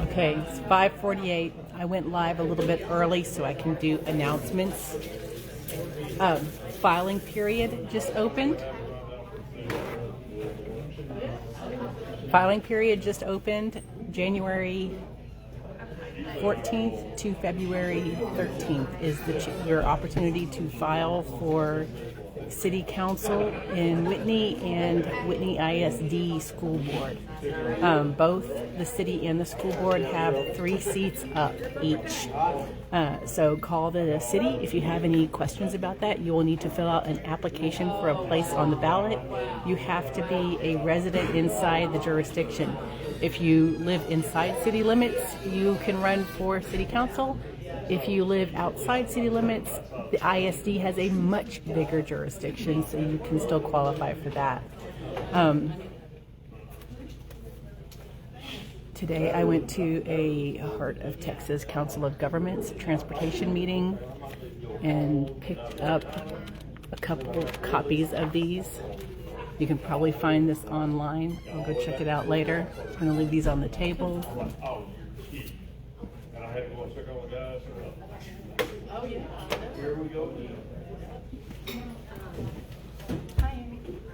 Okay, it's 5:48. I went live a little bit early so I can do announcements. Filing period just opened. Filing period just opened January 14th to February 13th is your opportunity to file for City Council in Whitney and Whitney ISD School Board. Both the city and the school board have 3 seats up each. So call the city if you have any questions about that. You will need to fill out an application for a place on the ballot. You have to be a resident inside the jurisdiction. If you live inside city limits, you can run for city council. If you live outside city limits, the ISD has a much bigger jurisdiction, so you can still qualify for that. Today I went to a Heart of Texas Council of Governments transportation meeting and picked up a couple copies of these. You can probably find this online. I'll go check it out later. I'm going to leave these on the table. Oh, yeah. Here we go. Hi.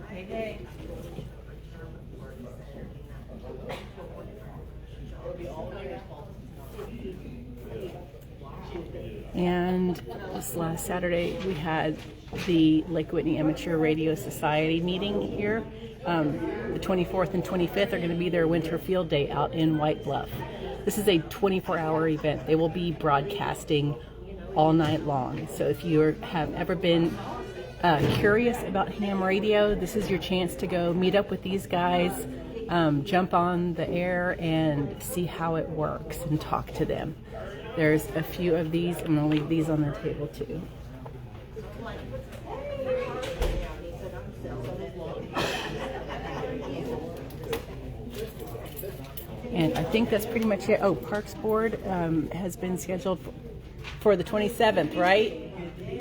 Hey. And this last Saturday we had the Lake Whitney Amateur Radio Society meeting here. The 24th and 25th are going to be their winter field day out in White Bluff. This is a 24-hour event. They will be broadcasting all night long. So if you have ever been curious about ham radio, this is your chance to go meet up with these guys, jump on the air and see how it works and talk to them. There's a few of these. I'm going to leave these on the table too. And I think that's pretty much it. Oh, Parks Board has been scheduled for the 27th, right?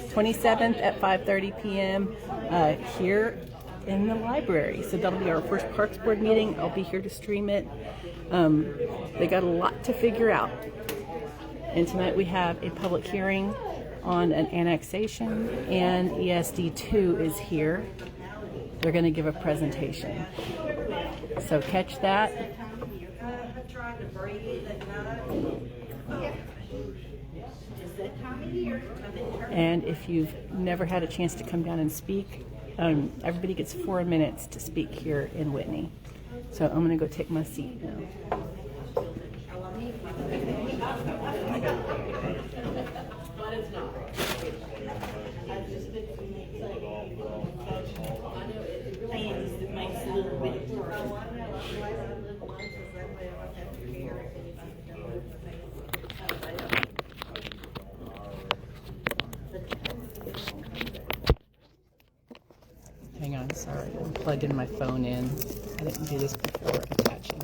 27th at 5:30 p.m. Here in the library. So that'll be our first Parks Board meeting. I'll be here to stream it. They got a lot to figure out. And tonight we have a public hearing on an annexation, and ESD2 is here. They're going to give a presentation. So catch that. And if you've never had a chance to come down and speak, everybody gets 4 minutes to speak here in Whitney. So I'm going to go take my seat now. Hang on, sorry, I'm plugged in my phone in. I didn't do this before attaching it.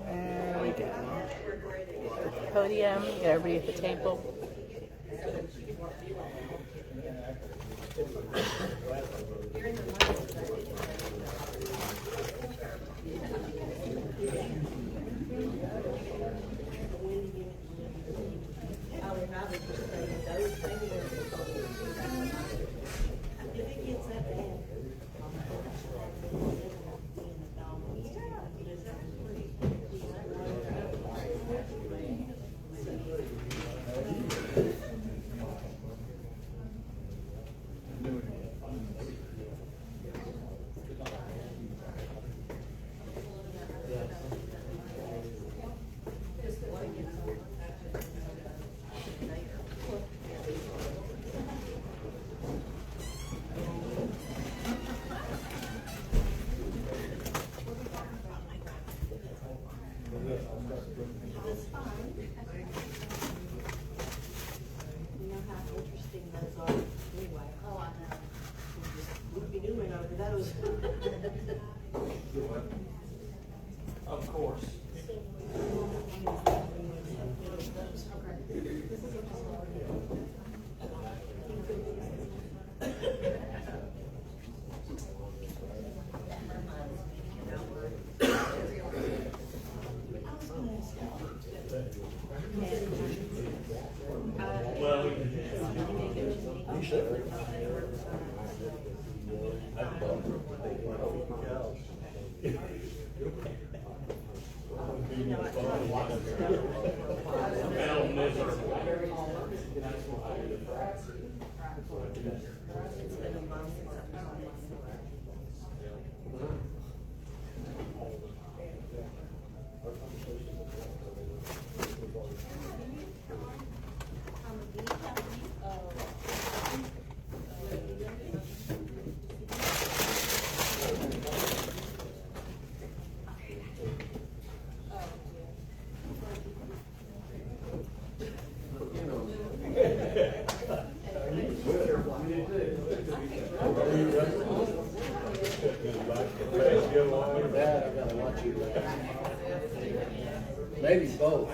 There we go. Podium, get everybody at the table. those. Of course. Well, you should. Maybe both.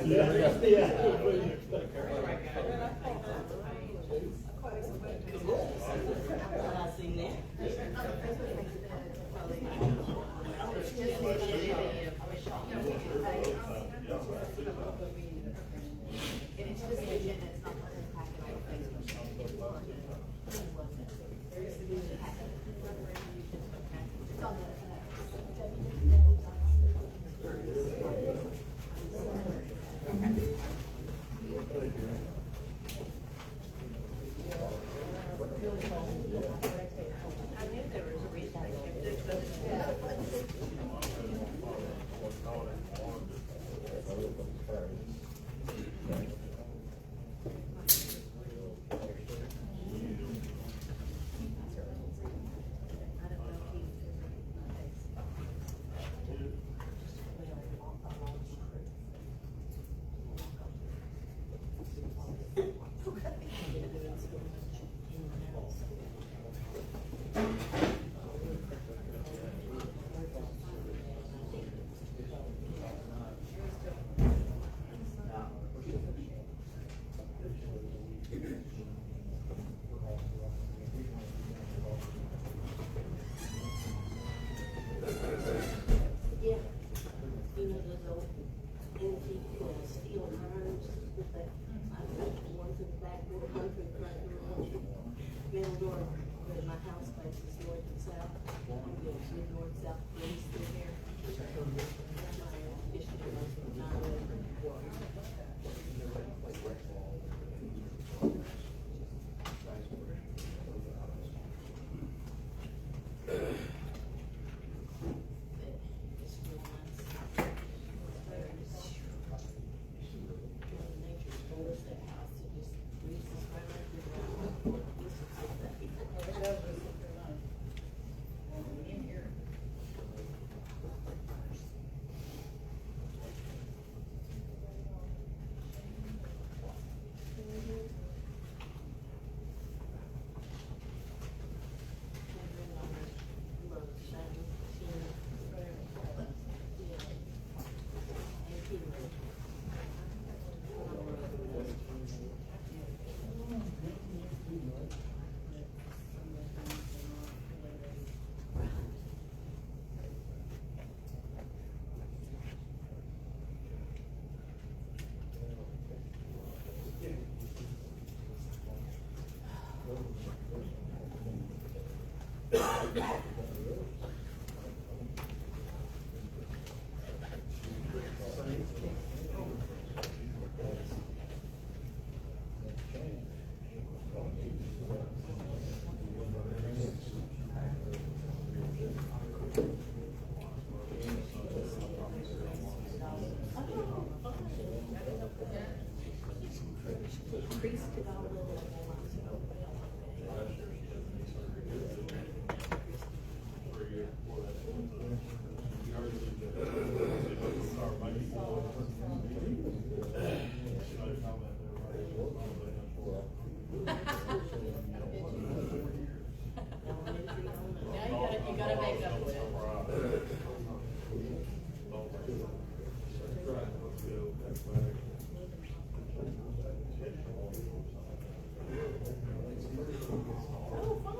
Middle door, where my house faces north and south, north, south, east through here. gotta make up for it. Oh, fun.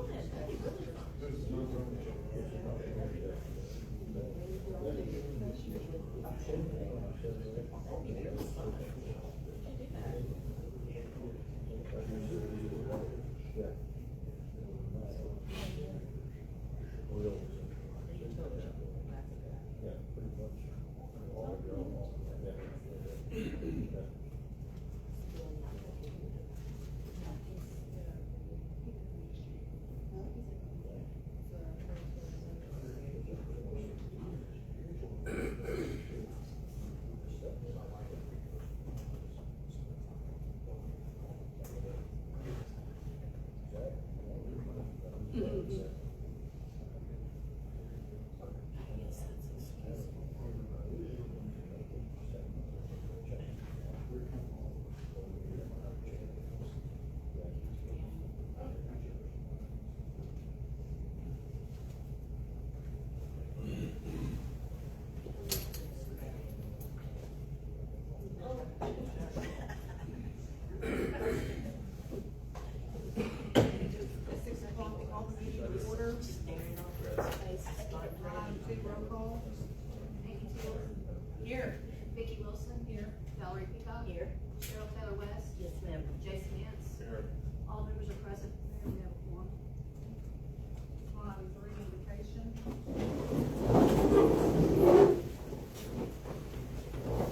Here. Vicki Wilson. Here. Valerie Peacock. Here. Cheryl Taylor West. Yes, ma'am. Jason Hance. Here. All members are present. Mayor, we have a quorum. Item 3, invocation.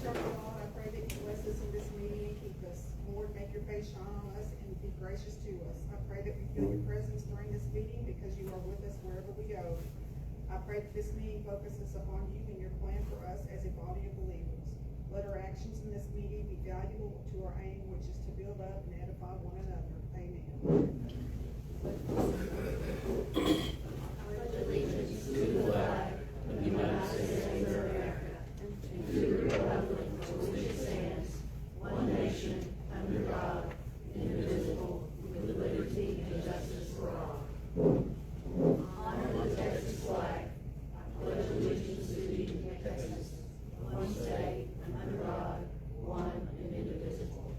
Eternal God, I pray that you bless us in this meeting and keep us. Lord, make your face shine on us and be gracious to us. I pray that we feel your presence during this meeting because you are with us wherever we go. I pray that this meeting focuses upon you and your plan for us as a body of believers. Let our actions in this meeting be valuable to our aim, which is to build up and edify one another. Amen. Allegiance to the flag of the United States of America and to the republic for which it stands, one nation, under God, indivisible, with liberty and justice for all. Honor the Texas flag. I pledge allegiance to thee, Texas, one state, under God, one and indivisible.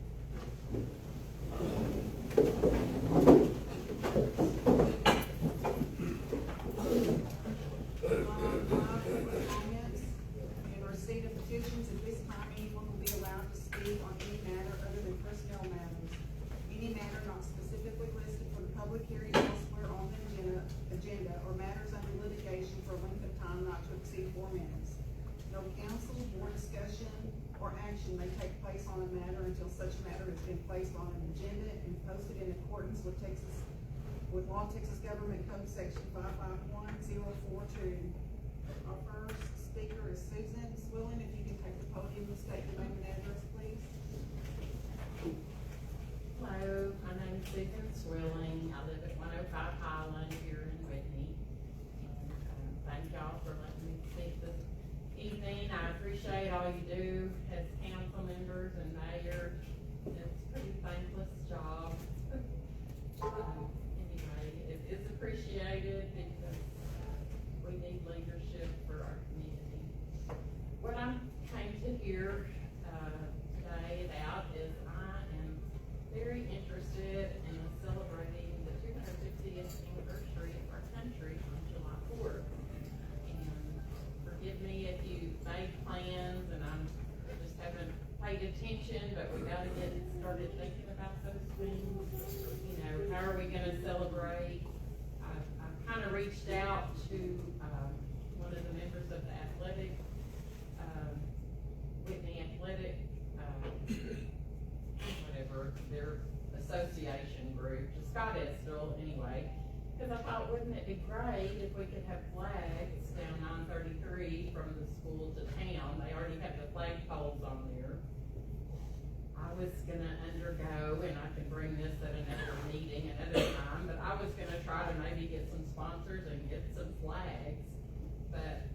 Comments and receipt of petitions. At this time, anyone will be allowed to speak on any matter other than personnel matters. Any matter not specifically listed for the public hearing elsewhere on the agenda or matters under litigation for a length of time not to exceed 4 minutes. No council, board discussion, or action may take place on a matter until such matter has been placed on an agenda and posted in accordance with Law Texas Government Code Section 551042. Our first speaker is Susan Swilling. If you can take the podium and state your name and address, please. Hello, my name is Susan Swilling. I live at 105 Highland here in Whitney. And thank y'all for letting me speak this evening. I appreciate all you do as council members and mayor. It's a pretty thankless job. Anyway, it is appreciated because we need leadership for our community. What I came to hear today about is I am very interested in celebrating the 250th anniversary of our country on July 4th. And forgive me if you made plans and I just haven't paid attention, but we gotta get started thinking about those things. You know, how are we gonna celebrate? I've kind of reached out to one of the members of the athletic, Whitney Athletic, whatever, their association group, to Scott Estill anyway, because I thought, wouldn't it be great if we could have flags down 933 from the school to town? They already have the flag poles on there. I was gonna undergo, and I can bring this at another meeting another time, but I was gonna try to maybe get some sponsors and get some flags, but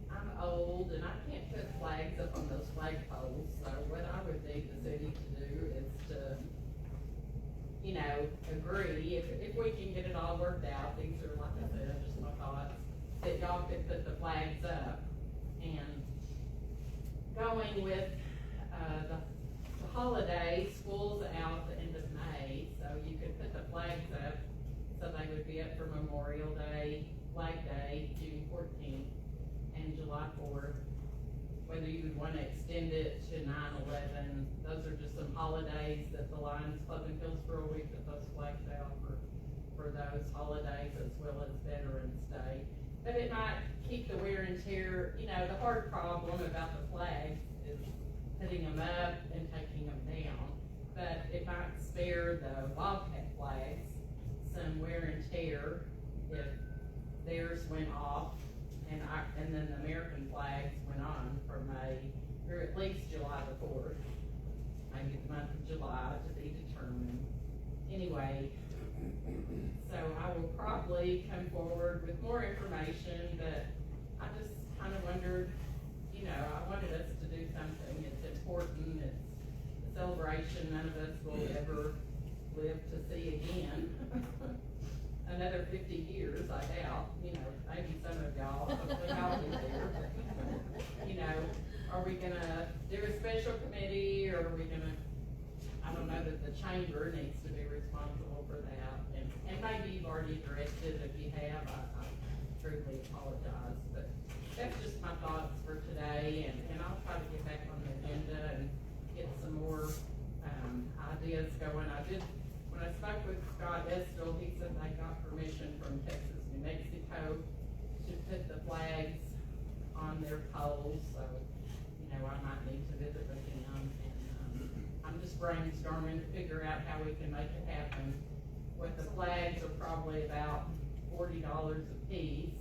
I'm old and I can't put flags up on those flag poles, so what I would need the city to do is to, you know, agree, if we can get it all worked out. These are, like I said, just my thoughts. y'all could put the flags up. And going with, the holiday, school's out the end of May, so you could put the flags up, so they would be up for Memorial Day, Flag Day, June 14th, and July 4th. Whether you would wanna extend it to 9/11, those are just some holidays that the Lions Club in Hillsborough, we put those flags out for those holidays, as well as Veterans Day. But it might keep the wear and tear, you know, the hard problem about the flags is putting them up and taking them down. But it might spare the Bobcat flags some wear and tear if theirs went off and then the American flags went on from May, or at least July the 4th. Maybe the month of July to be determined. Anyway, so I will probably come forward with more information, but I just kind of wondered, you know, I wanted us to do something. It's important, it's a celebration none of us will ever live to see again. Another 50 years, I doubt, you know, maybe some of y'all, hopefully I'll be there. You know, are we gonna do a special committee, or are we gonna, I don't know that the chamber needs to be responsible for that. And maybe you've already addressed it. If you have, I truly apologize, but that's just my thoughts for today, and I'll try to get back on the agenda and get some more, ideas going. When I spoke with Scott Estill, he said they got permission from Texas, New Mexico to put the flags on their poles, so, you know, I might need to visit with him, and, I'm just brainstorming to figure out how we can make it happen. With the flags are probably about $40 a piece,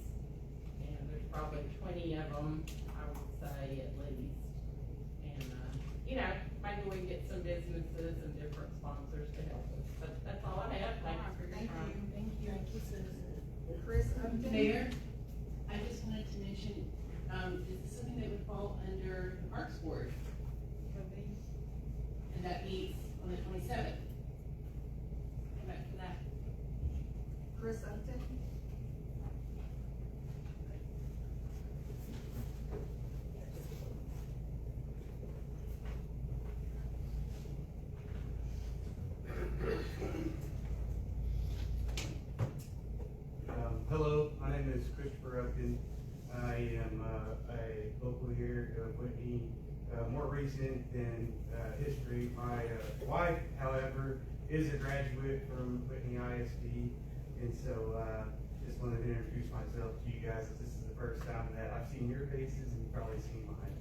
and there's probably 20 of them, I would say, at least. And, you know, maybe we can get some businesses and different sponsors to help us. But that's all I have. Thank you for your time. Thank you, Susan. Chris Upton? Mayor, I just wanted to mention, is this something that would fall under the Parks Board? And that meets on the 27th. Come back to that. Chris Upton? Hello, my name is Christopher Upton. I am a local here of Whitney, more recent than history. My wife, however, is a graduate from Whitney ISD, and so just wanted to introduce myself to you guys. This is the first time that I've seen your faces, and you've probably seen mine.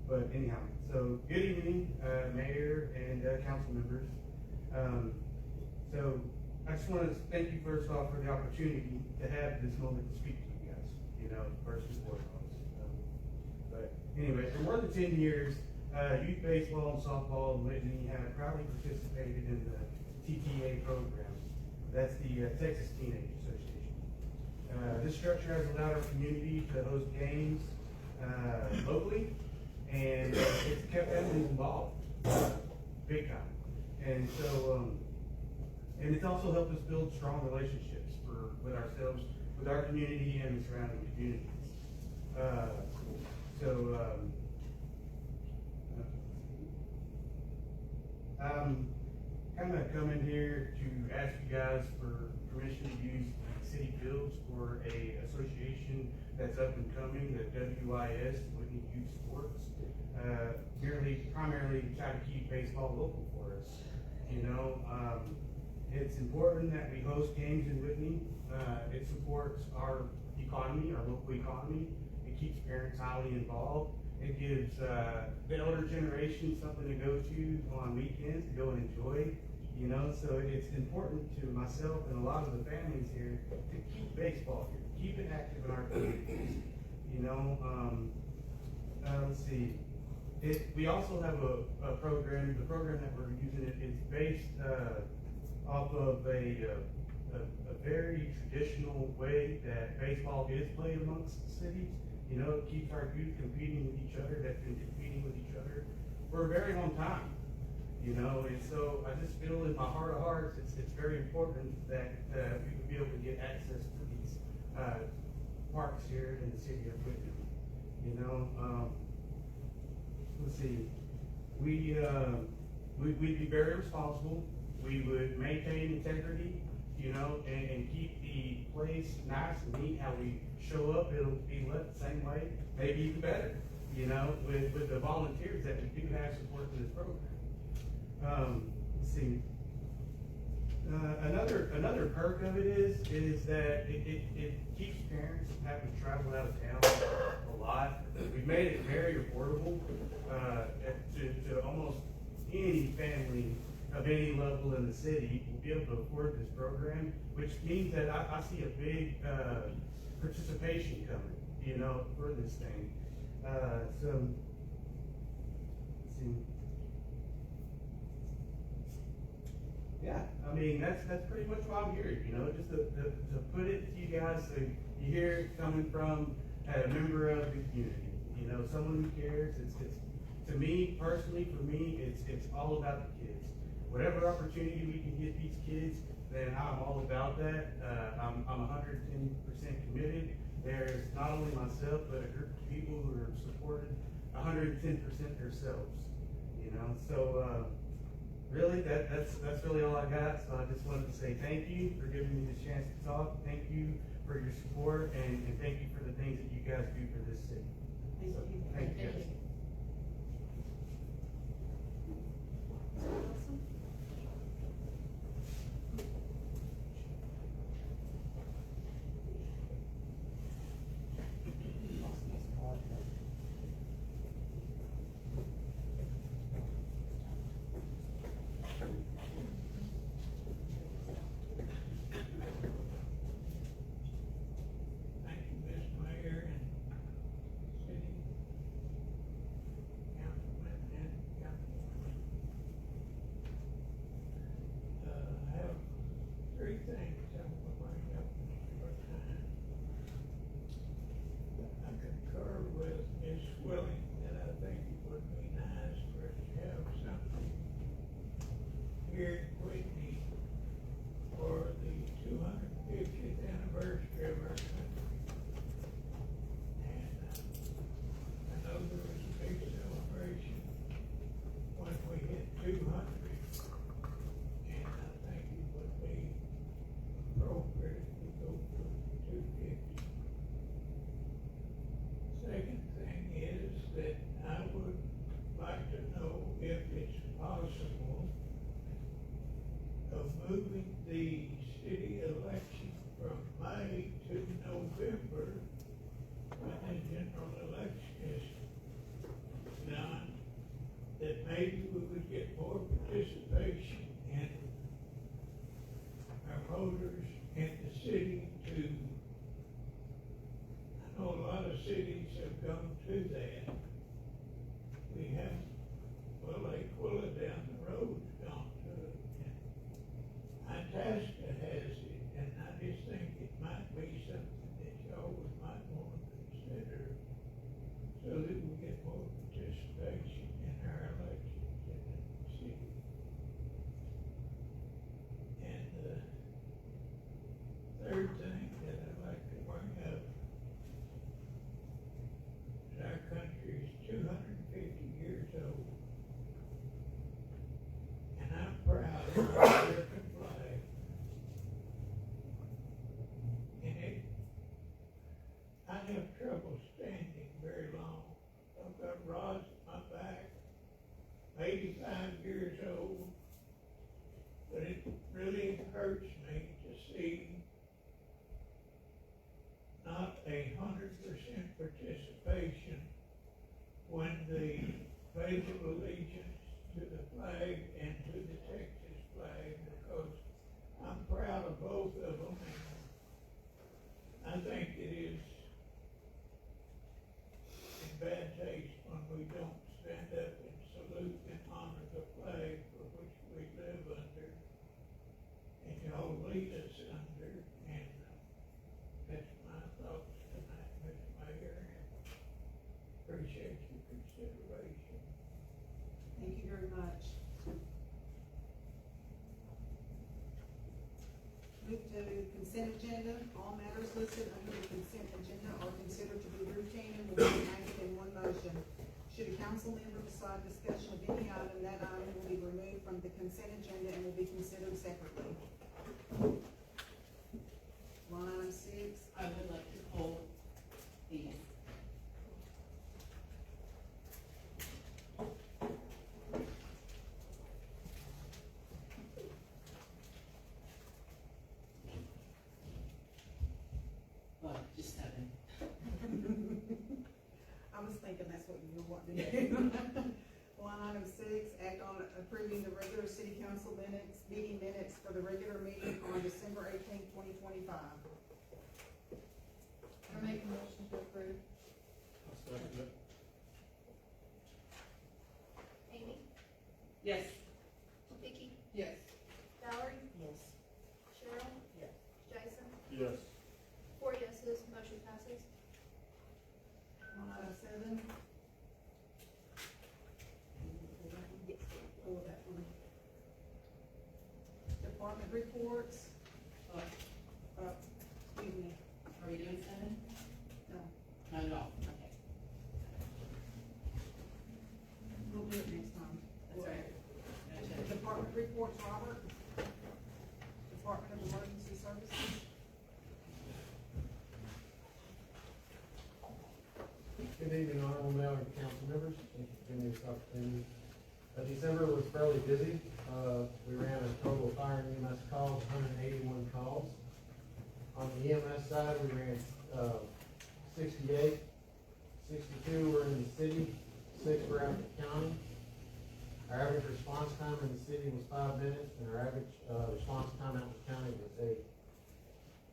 But anyhow, so good evening, Mayor and council members. So I just want to thank you first off for the opportunity to have this moment to speak to you guys, you know, first and foremost. But anyway, for more than 10 years, youth baseball and softball in Whitney have proudly participated in the TTA program. That's the Texas Teenage Association. This structure has allowed our community to host games locally, and it's kept families involved, big time. And so, and it's also helped us build strong relationships with ourselves, with our community and the surrounding communities. I'm kind of coming here to ask you guys for permission to use the city fields for a association that's up and coming, the WIS, Whitney Youth Sports. Primarily try to keep baseball local for us. You know, it's important that we host games in Whitney. It supports our economy, our local economy. It keeps parents highly involved. It gives the older generation something to go to on weekends, to go and enjoy. You know, so it's important to myself and a lot of the families here to keep baseball here, keep it active in our communities. You know, let's see. We also have a program. The program that we're using is based off of a very traditional way that baseball is played amongst the cities. You know, it keeps our youth competing with each other, that's been competing with each other for a very long time. You know, and so I just feel in my heart of hearts, it's very important that we would be able to get access to these here in the city of Whitney. You know, let's see, we'd be very responsible. We would maintain integrity, you know, and keep the place nice and neat. How we show up, it'll be left the same way, maybe even better, you know, with the volunteers that we do have supporting this program. Let's see. Another perk of it is that it keeps parents from having to travel out of town a lot. We've made it very affordable to almost any family of any level in the city will be able to afford this program, which means that I see a big participation coming, you know, for this thing. So let's see. Yeah, I mean, that's pretty much why I'm here, you know, just to put it to you guys so you hear it coming from a member of the community, you know, someone who cares. It's to me, personally, for me, it's all about the kids. Whatever opportunity we can get these kids, then I'm all about that. I'm 110% committed. There's not only myself, but a group of people who are supported 110% themselves, you know, so, really, that's really all I got. So I just wanted to say thank you for giving me the chance to talk. Thank you for your support, and thank you for the things that you guys do for this city. Thank you. Thank you guys. Thank you, Mr. Mayor and City Councilman and Councilwoman. I have three things I want to bring up in a short time. I concur with Ms. Swilling that I think it would be nice for us to have something here in Whitney for the 250th anniversary of our country. And I know there was a big celebration when we hit 200, and I think it would be appropriate if we go for 250. Second thing is that I would like to know if it's possible of moving the city election from May to November when the general election is done, that maybe we would get more participation in our voters in the city to, I know a lot of cities have gone to that. We have, well, Aquila down the road's gone to it. Itasca has it, and I just think it might be something that y'all might want to consider so that we get more participation in our elections in the city. And the third thing that I'd like to bring up is our country is 250 years old. And I'm proud of our American flag. And I have trouble standing very long. I've got rods in my back, 85 years old. But it really hurts me to see not 100% participation when the pledge of allegiance to the flag and to the Texas flag, because I'm proud of both of them. And I think it is in bad taste when we don't stand up and salute and honor the flag for which we live under and y'all lead us under. And that's my thoughts tonight, Mr. Mayor. Appreciate your consideration. Thank you very much. to the consent agenda are considered to be routine and will be enacted in one motion. Should a council member decide discussion of any item, that item will be removed from the consent agenda and will be considered separately. Line item 6. I would like to pull these. Well, just 7. I was thinking that's what you were wanting to do. Line item 6, act on approving the regular city council meeting minutes for the regular meeting on December 18th, 2025. I make a motion to approve. Amy, Yes. Vicky, Yes. Valerie, Yes. Cheryl, Yes. Jason, Yes. 4 yeses, motion passes. Line item 7. Pull that one. Department reports, excuse me, Are we doing 7? no, Not at all, okay. we'll do it next time. That's right. Gotcha. Department reports, Robert. Department of Emergency Services. Good evening, honorable mayor and council members. Thank you for giving me this opportunity. December was fairly busy. We ran a total of fire and EMS calls, 181 calls. On the EMS side, we ran 68. 62 were in the city, 6 were out in the county. Our average response time in the city was 5 minutes, and our average response time out in the county was 8.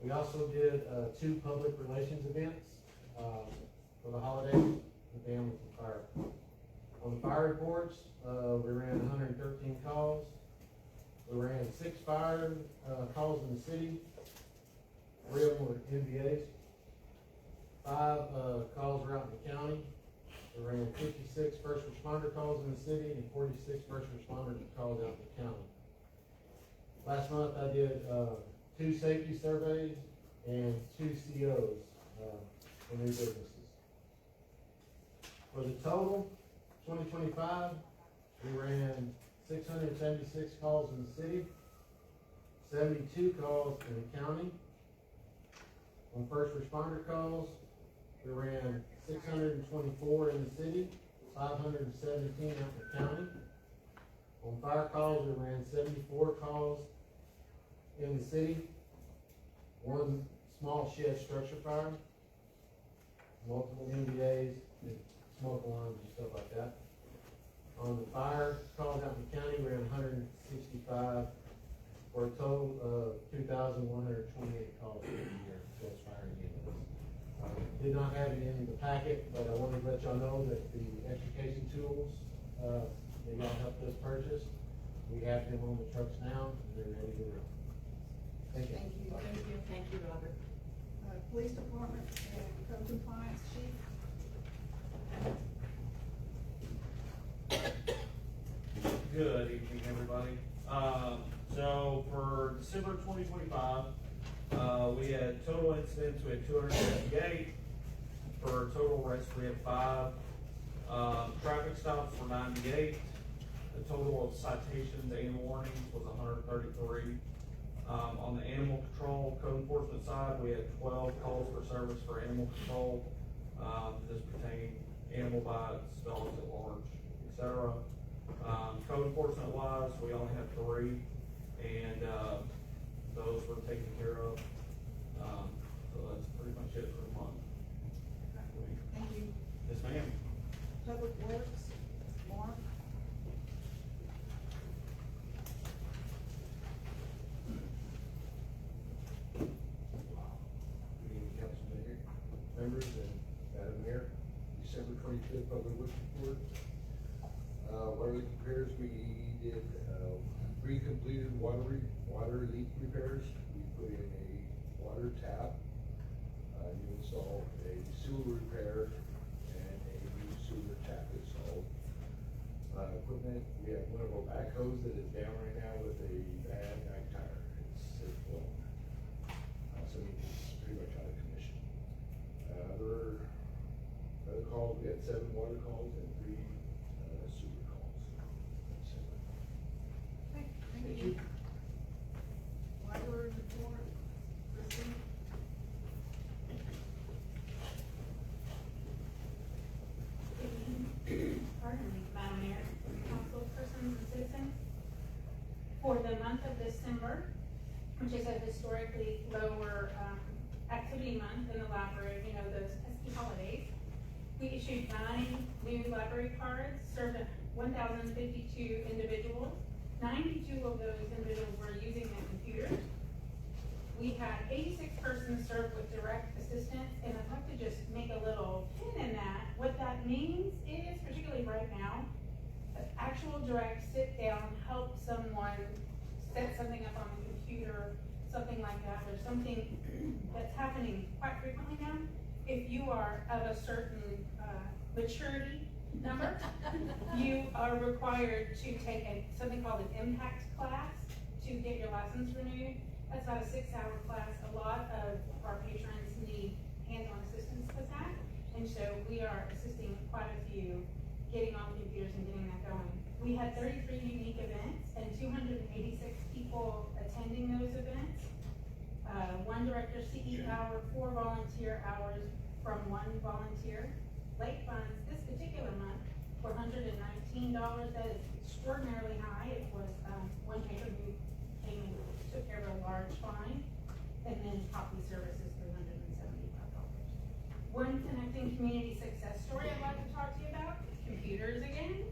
We also did 2 public relations events for the holidays with the Hamilton Fire. On the fire reports, we ran 113 calls. We ran 6 fire calls in the city. 3 of them were NVAs. 5 calls were out in the county. We ran 56 first responder calls in the city and 46 first responder calls out in the county. Last month I did 2 safety surveys and 2 COs for new businesses. For the total, 2025, we ran 676 calls in the city, 72 calls in the county. On first responder calls, we ran 624 in the city, 517 out in the county. On fire calls, we ran 74 calls in the city, 1 small shed structure fire, multiple NVAs, and smoke alarms and stuff like that. On the fire calls out in the county, we ran 165 for a total of 2,128 calls for the year. That's fire and EMS. Did not have it in the packet, but I wanted to let y'all know that the education tools that y'all helped us purchase, we have them on the trucks now, and they're ready to run. Thank you. Thank you. Thank you. Thank you, Robert. Police Department and Code Compliance Chief. Good evening, everybody. So for December 2025, we had total incidents, we had 258. For total arrests, we had 5. Traffic stops were 98. The total of citations and warnings was 133. On the animal control code enforcement side, we had 12 calls for service for animal control. This pertained animal bites, dogs at large, etc. Code enforcement wise, we only had 3, and those were taken care of. So that's pretty much it for the month. Thank you. Yes, ma'am. Public Works, Mark. Good evening, council members and Madam Mayor. December 25th public works report. Water leak repairs, we did 3 completed water leak repairs. We put in a water tap. You installed a sewer repair and a new sewer tap installed. Equipment, we have one of our backhoes that is down right now with a bad night tire. It's blown. So it's pretty much out of commission. had 7 water calls and 3 sewer calls. Okay, thank you. Library report, Christine? Pardon me, Madam Mayor, councilpersons and citizens. For the month of December, which is a historically lower activity month in the library, you know, those pesky holidays, we issued 9 new library cards, served 1,052 individuals. 92 of those individuals were using their computers. We had 86 persons served with direct assistance, and I'd like to just make a little pin in that. What that means is, particularly right now, actual direct sit down, help someone set something up on the computer, something like that. There's something that's happening quite frequently now. If you are of a certain maturity number, you are required to take something called an impact class to get your license renewed. That's about a 6-hour class. A lot of our patrons need hands-on assistance with that. And so we are assisting quite a few getting on computers and getting that going. We had 33 unique events and 286 people attending those events. 1 director CE hour, 4 volunteer hours from 1 volunteer. Late funds this particular month were $119. That is extraordinarily high. It was 1 patron who came and took care of a large fine, and then copy services $375. One connecting community success story I'd like to talk to you about, computers again.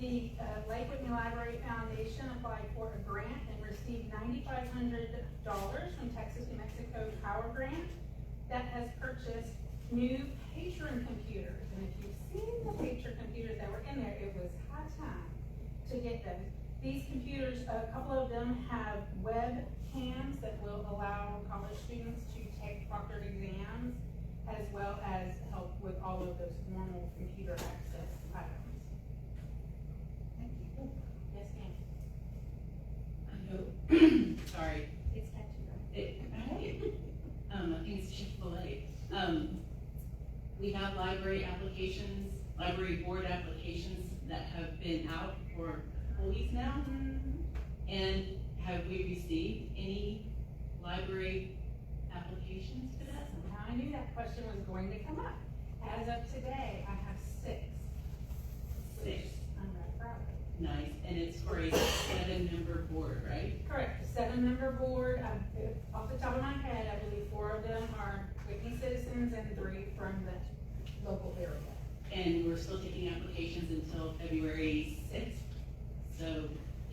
The Lake Whitney Library Foundation applied for a grant and received $9,500 from Texas New Mexico Power Grant that has purchased new patron computers. And if you've seen the patron computers that were in there, it was high time to get them. These computers, a couple of them have webcams that will allow college students to take proctored exams, as well as help with all of those normal computer access items. Thank you. Yes, ma'am. I know, sorry. It's catchy, right? Hey, I think it's Chick-fil-A. We have library applications, library board applications that have been out for a couple weeks now. And have we received any library applications for that? I knew that question was going to come up. As of today, I have 6. 6. I'm very proud of it. Nice, and it's for a 7-member board, right? Correct, a 7-member board. Off the top of my head, I believe 4 of them are Whitney citizens and 3 from the local area. And we're still taking applications until February 6th. So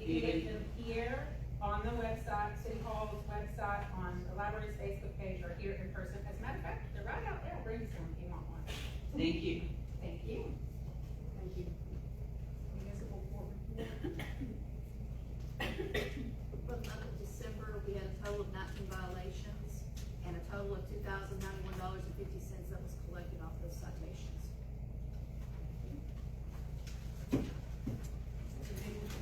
You can get them here on the website, City Hall's website, on the library's Facebook page, or here in person. As a matter of fact, they're right out there. I'll bring you some if you want one. thank you. Thank you. Thank you. Municipal court report. For the month of December, we had a total of 19 violations and a total of $2,091.50 that was collected off those citations.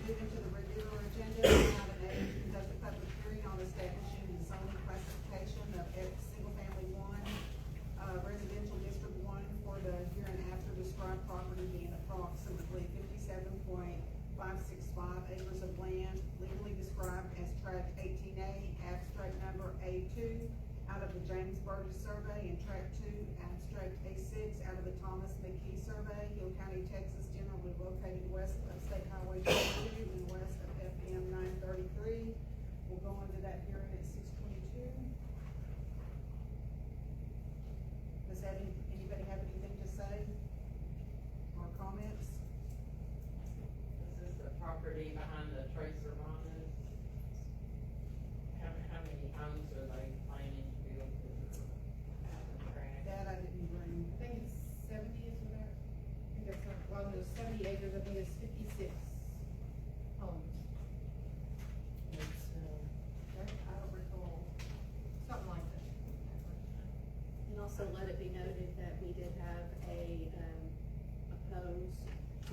Move into the regular agenda, item A, conduct a public hearing on establishing the zoning classification of single-family 1, residential district 1 for the hereinafter described property being approximately 57.565 acres of land legally described as tract 18A, abstract number A2, out of the James Burgess survey, and tract 2, abstract A6, out of the Thomas McKee survey, Hill County, Texas, generally located west of State Highway 22 and west of FM 933. We'll go into that hearing at 6:22. Does anybody have anything to say or comments? This is the property behind the Tracer Rhonda's. How many homes are they planning to build with the tract? That I didn't bring. I think it's 70 is what I think that's, well, there's 70 acres, I think it's 56 homes. I don't recall. Something like that. And also let it be noted that we did have a, opposed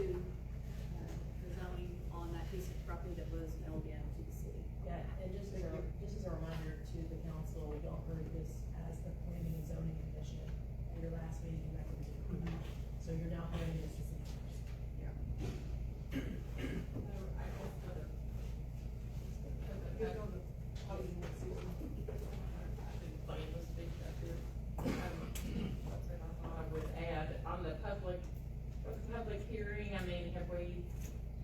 to, the zoning on that piece of property that was mailed in to the city. Yeah, and just as a reminder to the council, y'all heard this as the planning and zoning commission at your last meeting. So you're hearing, I mean, have we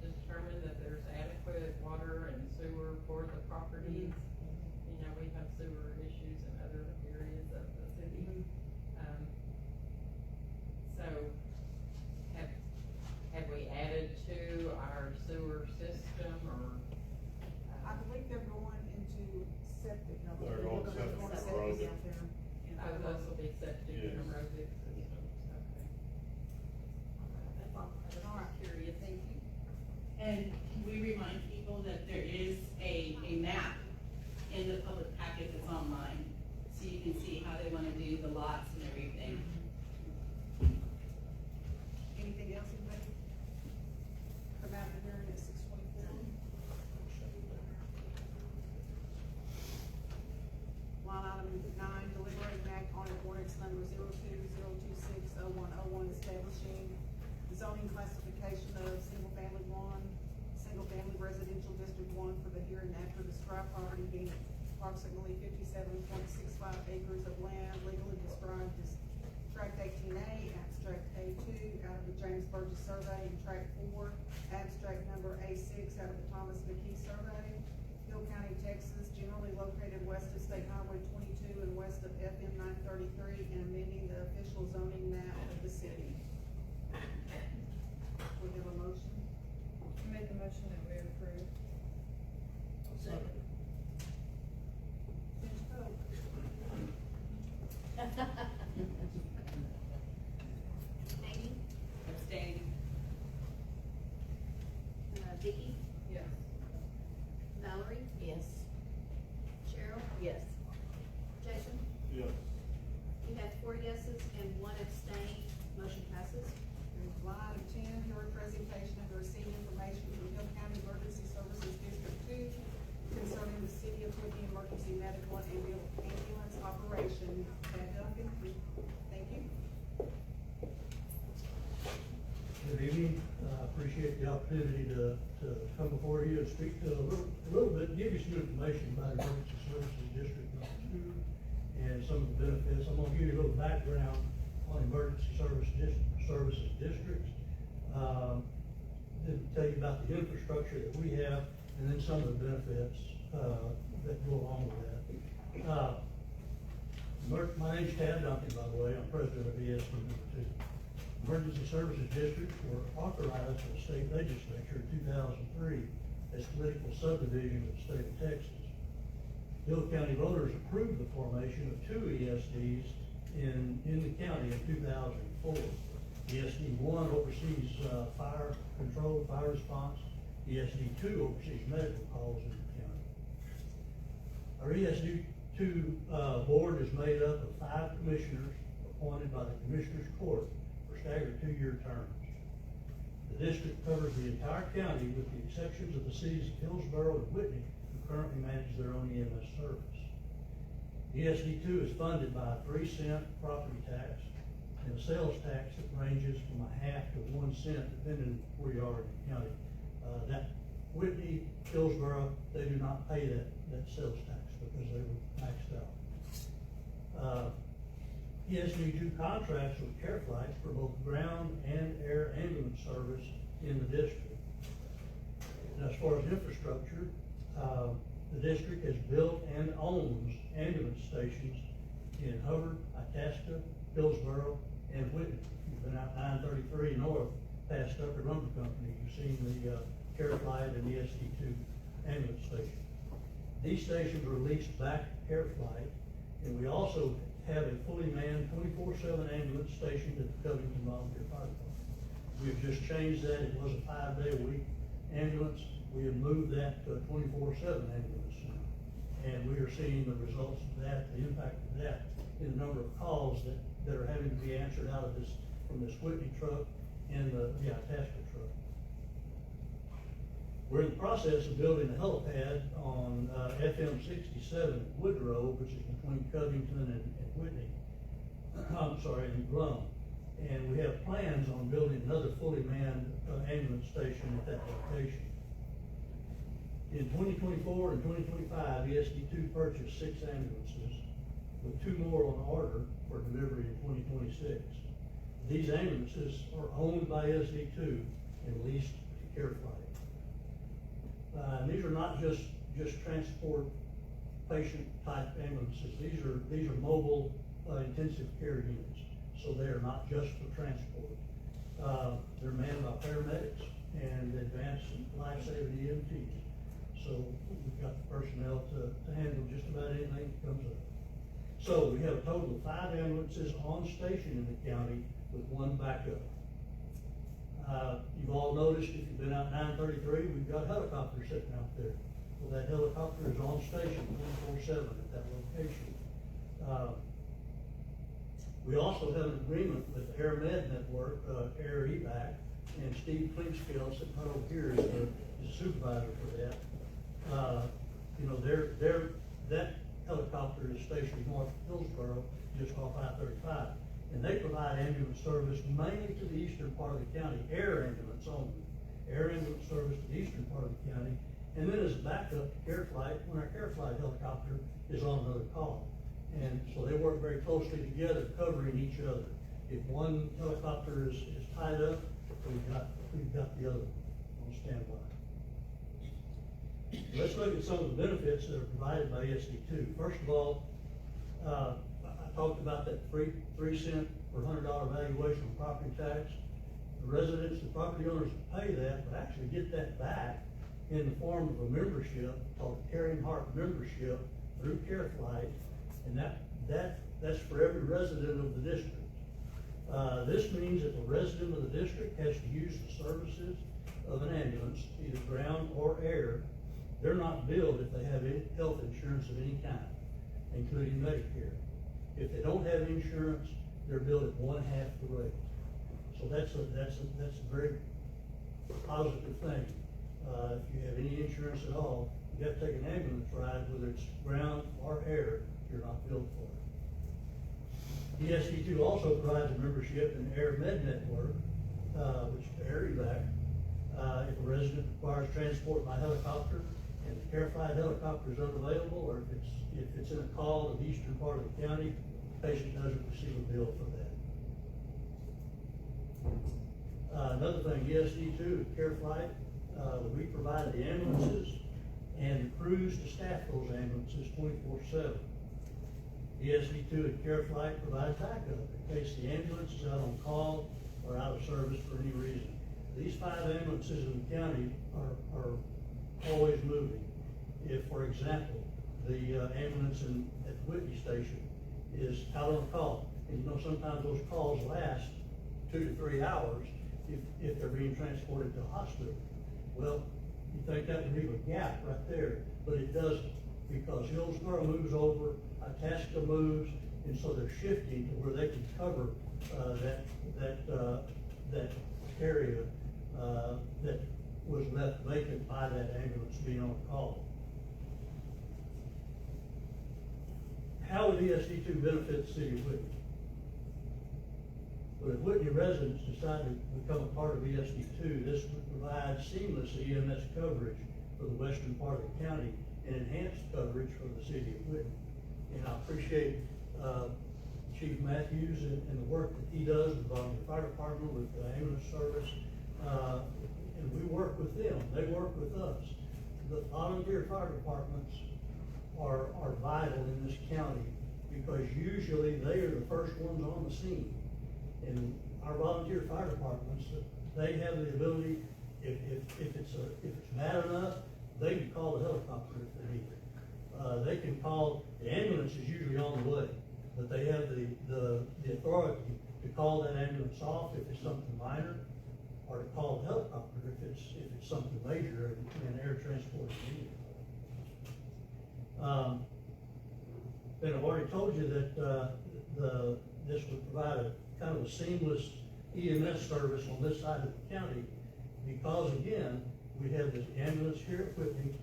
determined that there's adequate water and sewer for the properties? You know, we have sewer issues in other areas of the city. So, have we added to our sewer system, or? I believe they're going into septic. No, They're going septic going aerobic. out there. Oh, those will be septic and Yes. aerobic systems, okay. That's all, I was All right. curious. Thank you. And can we remind people that there is a map in the public packet that's online, so you can see how they wanna do the lots and everything. Anything else, anybody? Come out of hearing at 6:24. Line item 9, deliberate and act on an ordinance number 02-026-0101, establishing zoning classification of single-family residential district 1 for the here and after described property being approximately 57.65 acres of land legally described as tract 18A, abstract A2 out of the James Burgess survey, and tract 4, abstract number A6 out of the Thomas McKee survey. Hill County, Texas, generally located west of State Highway 22 and west of FM 933, and amending the official zoning map of the city. We have a motion. Make a motion that we approve. Finish vote. Amy, Abstain. Vicky, Yes. Valerie, Yes. Cheryl, Yes. Jason. Yes. You have 4 yeses and 1 abstain. Motion passes. Line item 10, hear a presentation of the received information from Hill County Emergency Services District 2 concerning the City of Whitney emergency medical and ambulance operation. Chad Duncan, thank you. Good evening. Appreciate the opportunity to come before you and speak to a little bit, give you some information about Emergency Services District Number 2 and some of the benefits. I'm gonna give you a little background on Emergency Services Districts. Then tell you about the infrastructure that we have, and then some of the benefits that go along with that. My name's Tad Duncan, by the way. I'm president of ESD Number 2. Emergency Services Districts were authorized by the state legislature in 2003 as political subdivision of the state of Texas. Hill County voters approved the formation of 2 ESDs in the county in 2004. ESD 1 oversees fire control, fire response. ESD 2 oversees medical calls in the county. Our ESD 2 board is made up of 5 commissioners appointed by the Commissioners Court for staggered 2-year terms. The district covers the entire county with the exceptions of the cities of Hillsborough and Whitney, who currently manage their own EMS service. ESD 2 is funded by a 3-cent property tax and a sales tax that ranges from a half to 1 cent, depending where you are in the county. That Whitney, Hillsborough, they do not pay that sales tax because they were maxed out. ESD 2 contracts with Care Flight for both ground and air ambulance service in the district. And as far as infrastructure, the district has built and owns ambulance stations in Hubbard, Itasca, Hillsborough, and Whitney. You've been out 933 north past Upper Lumber Company. You've seen the Care Flight and the ESD 2 ambulance station. These stations were leased back to Care Flight, and we also have a fully manned 24/7 ambulance stationed at the Covington Volunteer Fire Department. We've just changed that. It was a 5-day-a-week ambulance. We have moved that to a 24/7 ambulance now. And we are seeing the results of that, the impact of that in the number of calls that are having to be answered out of from this Whitney truck and the Itasca truck. We're in the process of building a helipad on FM 67 at Woodrow, which is between Covington and Whitney. I'm sorry, and Glum. And we have plans on building another fully manned ambulance station at that location. In 2024 and 2025, ESD 2 purchased 6 ambulances, with 2 more on order for delivery in 2026. These ambulances are owned by SD2 and leased to CareFlight. And these are not just transport patient type ambulances. These are mobile intensive care units. So they are not just for transport. They're manned by paramedics and advanced life-saving EMTs. So we've got the personnel to handle just about anything that comes up. So we have a total of 5 ambulances on station in the county with 1 backup. You've all noticed, if you've been out 933, we've got helicopters sitting out there. Well, that helicopter is on station 24/7 at that location. We also have an agreement with Air Med Network, Air Evac, and Steve Clinkscale sitting right over here is the supervisor for that. You know, that helicopter is stationed north of Hillsborough, just off I-35. And they provide ambulance service mainly to the eastern part of the county, air ambulance only. Air ambulance service to the eastern part of the county. And then as a backup to CareFlight, when our CareFlight helicopter is on another call. And so they work very closely together, covering each other. If one helicopter is tied up, we've got the other on standby. Let's look at some of the benefits that are provided by SD2. First of all, I talked about that 3 cent per $100 valuation of property tax. The residents, the property owners that pay that, but actually get that back in the form of a membership called the Caring Heart membership through CareFlight, and that's for every resident of the district. This means if a resident of the district has to use the services of an ambulance, either ground or air, they're not billed if they have any health insurance of any kind, including Medicare. If they don't have insurance, they're billed at 1/2 the rate. So that's a very positive thing. If you have any insurance at all, you have to take an ambulance ride, whether it's ground or air, you're not billed for it. ESD2 also provides a membership in Air Med Network, which is Air Evac. If a resident requires transport by helicopter and the CareFlight helicopter is unavailable, or if it's in a call to the eastern part of the county, the patient doesn't receive a bill for that. Another thing, ESD2 and CareFlight, we provide the ambulances and the crews to staff those ambulances 24/7. ESD2 and CareFlight provide backup in case the ambulance is out on call or out of service for any reason. These 5 ambulances in the county are always moving. If, for example, the ambulance at the Whitney station is out on call, and you know sometimes those calls last 2 to 3 hours if they're being transported to a hospital. Well, you think that would leave a gap right there, but it doesn't, because Hillsborough moves over, Itasca moves, and so they're shifting to where they can cover that area that was left vacant by that ambulance being on call. How would ESD2 benefit the City of Whitney? Well, if Whitney residents decide to become a part of ESD2, this would provide seamless EMS coverage for the western part of the county and enhanced coverage for the City of Whitney. And I appreciate Chief Matthews and the work that he does with the volunteer fire department, with the ambulance service, and we work with them. They work with us. The volunteer fire departments are vital in this county because usually they are the first ones on the scene. And our volunteer fire departments, they have the ability, if it's bad enough, they can call the helicopter if they need it. They can call, the ambulance is usually on the way, but they have the authority to call that ambulance off if it's something minor, or to call the helicopter if it's something major and air transport is needed. Then I've already told you that this would provide a kind of a seamless EMS service on this side of the county, because again, we have this ambulance here at Whitney.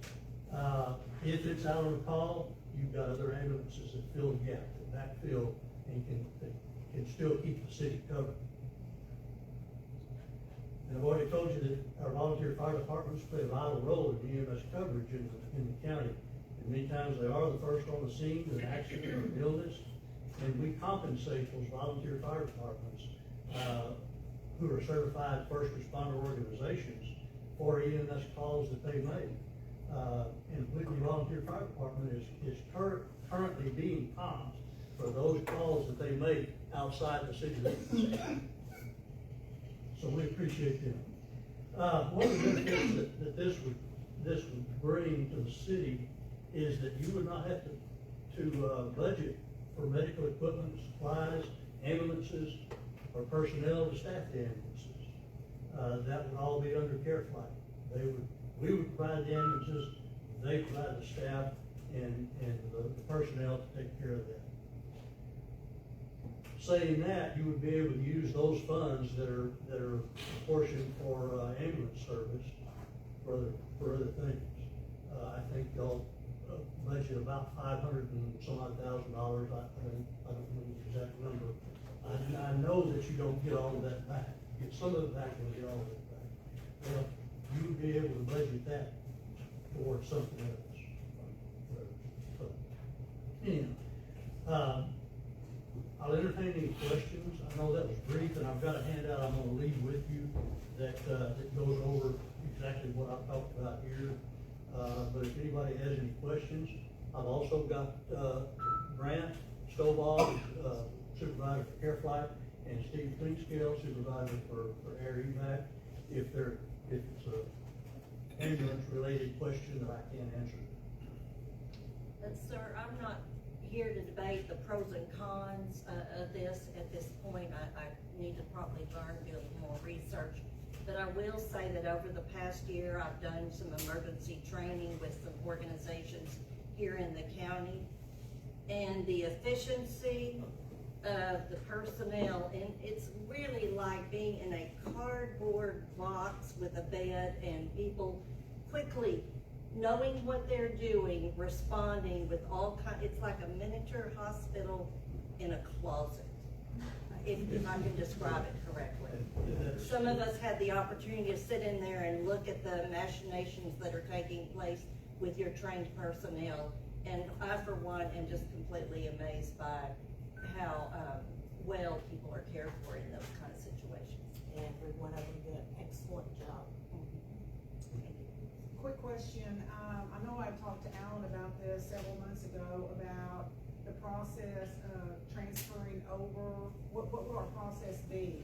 If it's out on a call, you've got other ambulances that fill the gap, that backfill, and can still keep the city covered. And I've already told you that our volunteer fire departments play a vital role in EMS coverage in the county. And many times they are the first on the scene to an accident or illness, and we compensate those volunteer fire departments who are certified first responder organizations for EMS calls that they make. And Whitney Volunteer Fire Department is currently being comped for those calls that they make outside the city limits. So we appreciate them. One of the benefits that this would bring to the city is that you would not have to budget for medical equipment, supplies, ambulances, or personnel to staff the ambulances. That would all be under care flight. We would provide the ambulances, they provide the staff and the personnel to take care of that. Saying that, you would be able to use those funds that are apportioned for ambulance service for other things. I think y'all budget about $500,000 and some odd thousand. I don't know the exact number. I know that you don't get all of that back. You get some of it back and you get all of it back. Well, you would be able to budget that for something else. So, anyhow, I'll entertain any questions. I know that was brief, and I've got a handout I'm gonna leave with you that goes over exactly what I talked about here. But if anybody has any questions, I've also got Grant Stovall, supervisor for Care Flight, and Steve Clinkscale, supervisor for Air Evac. If it's a ambulance-related question that I can't answer. Sir, I'm not here to debate the pros and cons of this at this point. I need to probably learn, do a little more research. But I will say that over the past year, I've done some emergency training with some organizations here in the county. And the efficiency of the personnel, and it's really like being in a cardboard box with a bed and people quickly knowing what they're doing, responding with all kinds. It's like a miniature hospital in a closet, if I can describe it correctly. Some of us had the opportunity to sit in there and look at the machinations that are taking place with your trained personnel, and I, for one, am just completely amazed by how well people are cared for in those kind of situations. And every one of them did an excellent job. Quick question, I know I talked to Alan about this several months ago, about the process of transferring over. What would our process be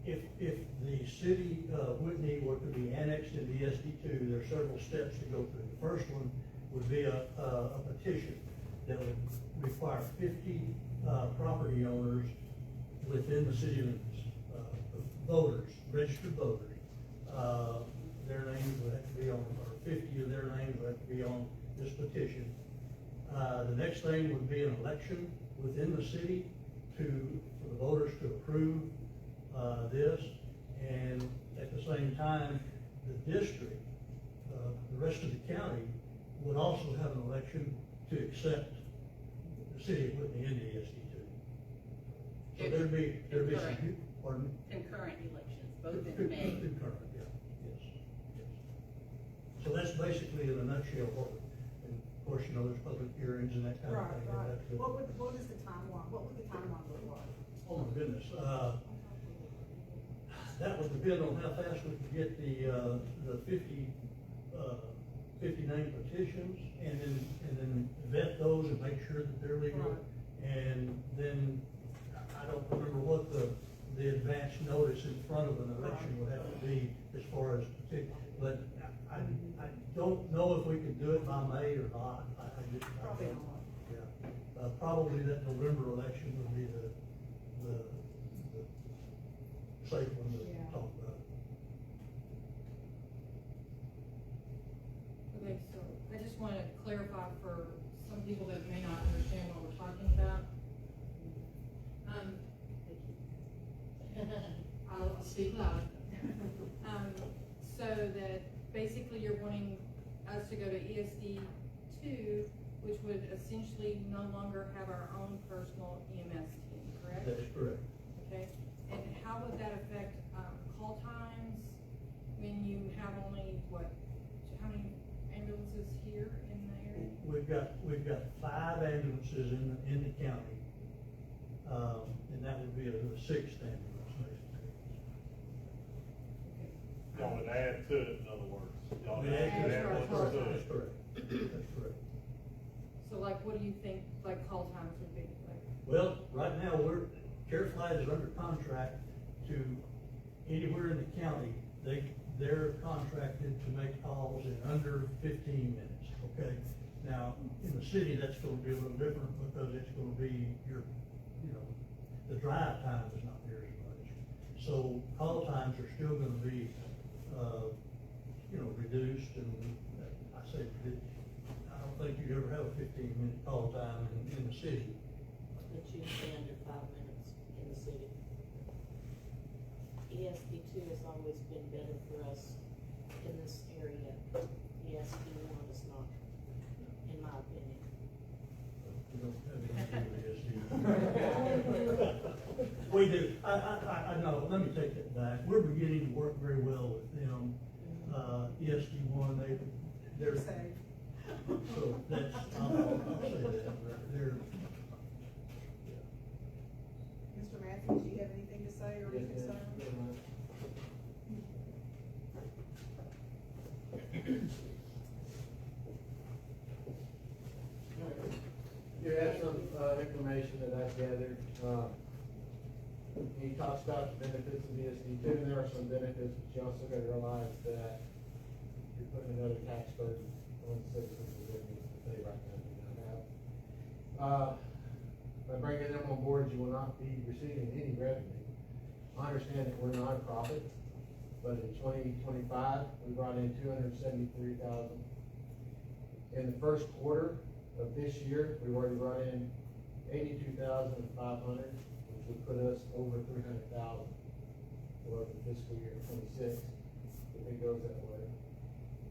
if the city of Whitney were to be annexed into SD2, there are several steps to go through. The first one would be a petition that would require 50 property owners within the city limits, voters, registered voters. Their names would have to be on, or 50 of their names would have to be on this petition. The next thing would be an election within the city for the voters to approve this, and at the same time, the district, the rest of the county, would also have an election to accept the city of Whitney into SD2. So there'd be some, pardon? Concurrent elections, both in Concurrent, May. yeah, yes. So that's basically in a nutshell what, and of course, you know, there's public hearings and that kind of thing. Right. What is the timeline? What would the timeline look like? Oh my goodness, that would depend on how fast we could get the 50 name petitions, and then vet those and make sure that they're legal. Right. And then, I don't remember what the advance notice in front of an election would have to be as far as but I don't know if we could do it by May or not. Probably not. Yeah, probably that November election would be the safe one to talk about. Okay, so I just want to clarify for some people that may not understand what we're talking about. I'll speak loud. So that basically you're wanting us to go to ESD2, which would essentially no longer have our own personal EMS team, correct? That is correct. Okay, and how would that affect call times when you have only, how many ambulances here in the area? We've got 5 ambulances in the county, and that be a sixth ambulance, basically. Y'all would add to it, in other words. Y'all would Yeah, add that's an right. ambulance to That's it. correct, that's correct. So like, what do you think, like, call times would be, like? Well, right now, CareFlight is under contract to anywhere in the county, they're contracted to make calls in under 15 minutes, okay? Now, in the city, that's gonna be a little different because it's gonna be the drive time is not near as much. So call times are still gonna be, reduced, and I say, I don't think you ever have a 15-minute call time in the city. But you stay under 5 minutes in the city. ESD2 has always been better for us in this area. ESD1 is not, in my opinion. We don't have any ESD. We do, I know, let me take that back. We're beginning to work very well with them. ESD1, they're. So that's, I'll say that, they're. Mr. Matthews, do you have anything to say or Yes, concern? ma'am. You have some information that I've gathered. He talks about the benefits of ESD2, and there are some benefits, but you also got to realize that you're putting another tax burden on citizens of Whitney that they right now do not have. By bringing them on board, you will not be receiving any revenue. I understand that we're not a profit, but in 2025, we brought in $273,000. In the first quarter of this year, we've already brought in $82,500, which would put us over $300,000 for the fiscal year 26, if it goes that way.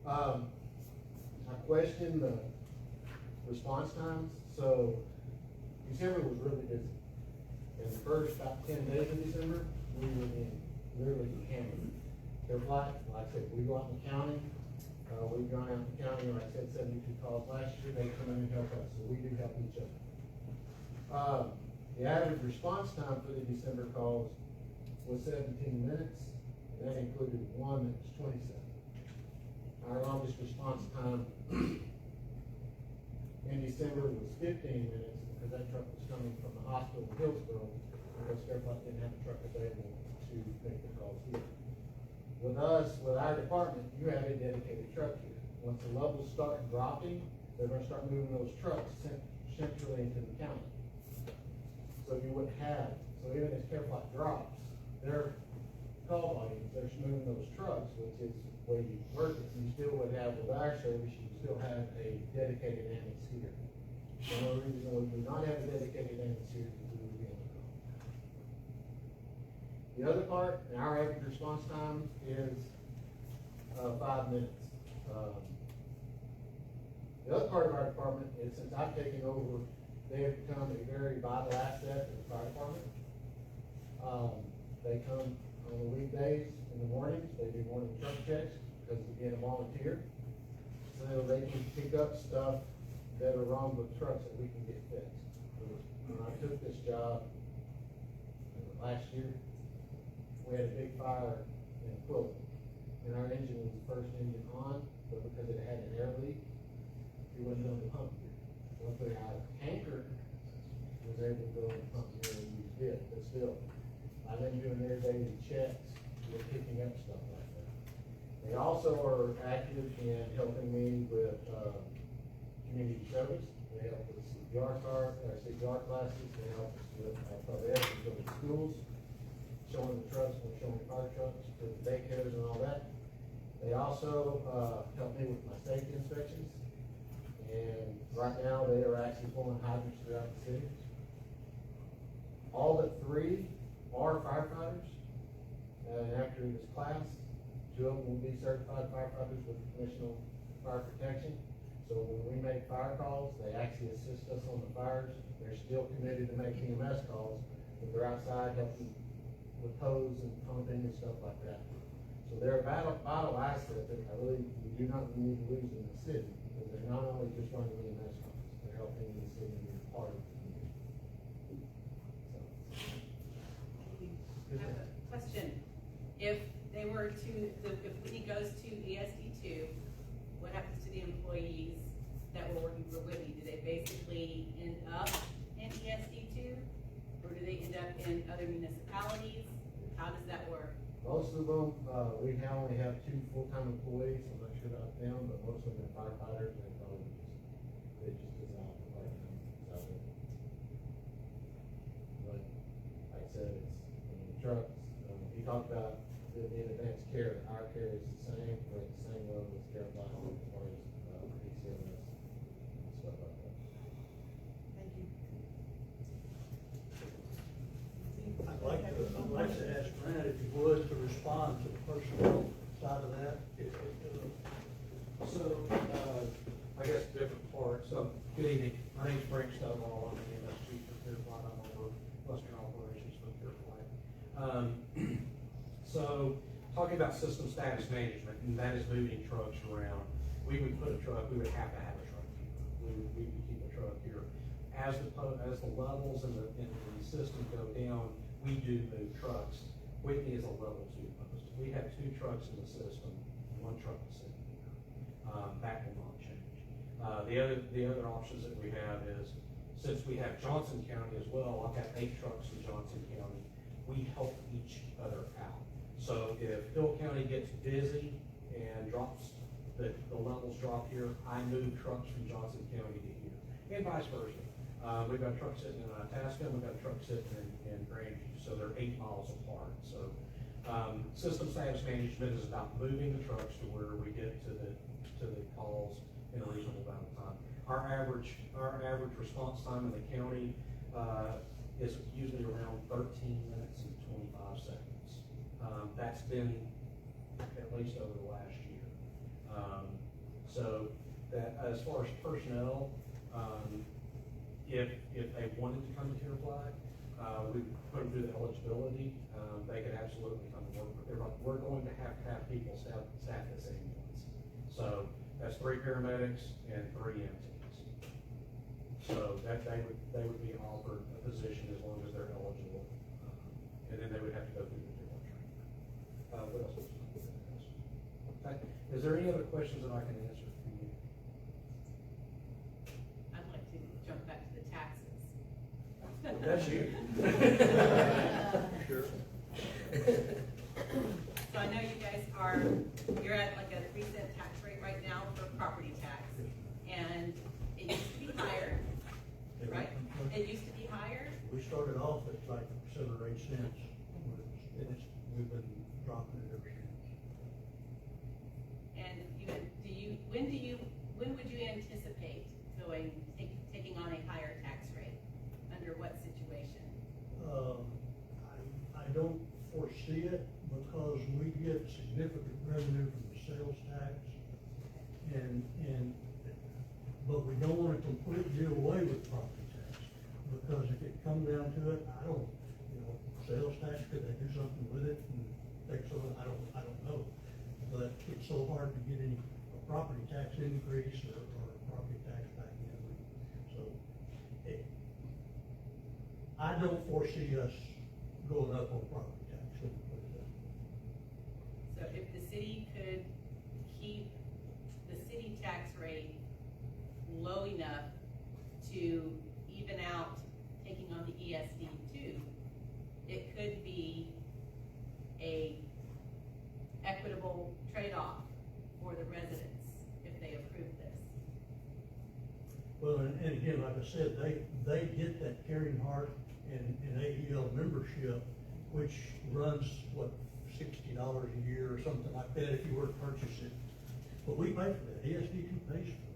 I question the response times. So December was really busy. In the first about 10 days of December, we were in literally hammered. CareFlight, like I said, we go out in the county. We've gone out in the county, like I said, 72 calls last year. They come in and help us, so we do help each other. The average response time for the December calls was 17 minutes, and that included one that was 27. Our longest response time in December was 15 minutes, because that truck was coming from the hospital in Hillsborough, because CareFlight didn't have a truck available to make the calls here. With us, with our department, you have a dedicated truck here. Once the levels start dropping, they're gonna start moving those trucks centrally into the county. So you wouldn't have, so even as CareFlight drops, their call volumes, they're moving those trucks, which is the way you work it. You still would have, with our service, you still have a dedicated annex here. The only reason we do not have a dedicated annex here is we would be on the call. The other part, and our average response time is 5 minutes. The other part of our department is, since I've taken over, they have become a very vital asset in the fire department. They come on the weekdays in the mornings, they do morning truck checks, because again, a volunteer. So they can pick up stuff that are wrong with trucks that we can get fixed. When I took this job last year, we had a big fire in Quillen, and our engine was the first engine on, but because it had an air leak, it wasn't going to pump here. Luckily, our tanker was able to go and pump here and use it, but still, I've been doing their daily checks, we're picking up stuff like that. They also are active in helping me with community service. They help with CPR classes. They help us with probably everything, go to schools, showing the trucks, and showing fire trucks for the daycares and all that. They also help me with my safety inspections. And right now, they are actually pulling hydrants throughout the city. All but 3 are firefighters. And after this class, 2 of them will be certified firefighters with professional fire protection. So when we make fire calls, they actually assist us on the fires. They're still committed to making EMS calls, but they're outside helping with hose and pumping and stuff like that. So they're a vital asset that we do not need to lose in the city, because they're not only just running EMS calls, they're helping the city be part of the community. So, if they were to, if Whitney goes to ESD two, what happens to the employees that were working for Whitney? Do they basically end up in ESD two? Or do they end up in other municipalities? How does that work? Most of them, we now only have 2 full-time employees, I'm not sure about them, but most of them are firefighters and they just dissolve the part-time. But like I said, it's, trucks, he talked about the advanced care, our care is the same, we're at the same level as care plastic as far as, PCMS and stuff like that. Thank you. I'd like to ask Grant, if you would, to respond to the personnel side of that. So, I guess different parts. Good evening. My name's Frank Stovall. I'm the EMS chief for Clear Flight. I'm over Western Operations for Clear Flight. So, talking about system status management, and that is moving trucks around. We would put a truck, we would have to have a truck here. We would keep a truck here. As the levels in the system go down, we do move trucks. Whitney is a level 2 post. We have 2 trucks in the system, 1 truck is sitting here. That will not change. The other options that we have is, since we have Johnson County as well, I've got 8 trucks in Johnson County. We help each other out. So if Hill County gets busy and drops, the levels drop here, I move trucks from Johnson County to here, and vice versa. We've got a truck sitting in Itasca, we've got a truck sitting in Grandview, so they're 8 miles apart. So system status management is about moving the trucks to where we get to the calls in a reasonable amount of time. Our average response time in the county is usually around 13 minutes and 25 seconds. That's been at least over the last year. So that as far as personnel, if they wanted to come to Clear Flight, we put them through the eligibility. They could absolutely come to work. But we're going to have people staff this ambulance. So that's 3 paramedics and 3 MTs. So that they would be offered a position as long as they're eligible, and then they would have to go through the different training. What else was there? Okay. Is there any other questions that I can answer from you? I'd like to jump back to the taxes. That's you. Sure. So I know you guys you're at like a 3-cent tax rate right now for property tax. And it used to be higher, right? It used to be higher. We started off at like 7 or 8 cents, and we've been dropping it ever since. And when would you anticipate taking on a higher tax rate? Under what situation? I don't foresee it because we get significant revenue from the sales tax, but we don't want to completely do away with property tax, because if it comes down to it, sales tax, could they do something with it and take some of it? I don't know, but it's so hard to get any property tax increase or property tax back in. So I don't foresee us going up on property tax. So if the city could keep the city tax rate low enough to even out taking on the ESD 2, it could be a equitable trade-off for the residents if they approve this. Well, and again, like I said, they get that Caring Heart and AEL membership, which runs, what, $60 a year or something like that if you were to purchase it. But we pay for that, ESD2 pays for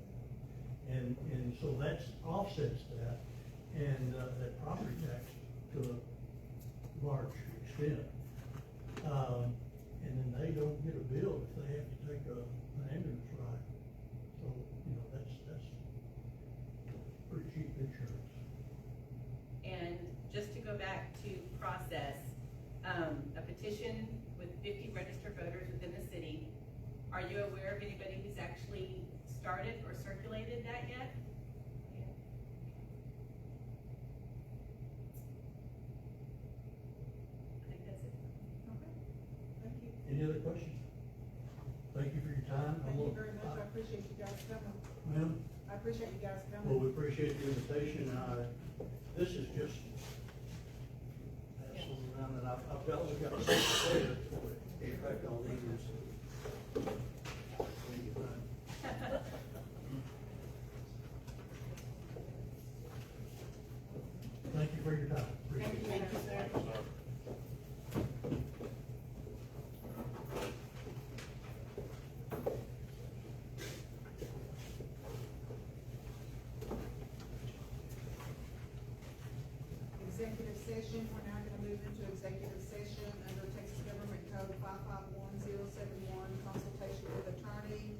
that. And so that offsets that, and that property tax to a large extent. And then they don't get a bill if they have to take an ambulance ride. So, that's pretty cheap insurance. And just to go back to process, a petition with 50 registered voters within the city. Are you aware of anybody who's actually started or circulated that yet? I think that's it. Okay, thank you. Any other questions? Thank you for your time. Thank you very much, I appreciate you guys coming. Ma'am? I appreciate you guys Well, coming. we appreciate the invitation. This is just absolutely around, and I've got to look at it later before we get back on these. Thank you for your time. Appreciate it. Thank you, sir. Executive session, we're now gonna move into executive session under Texas Government Code 551071, consultation with attorney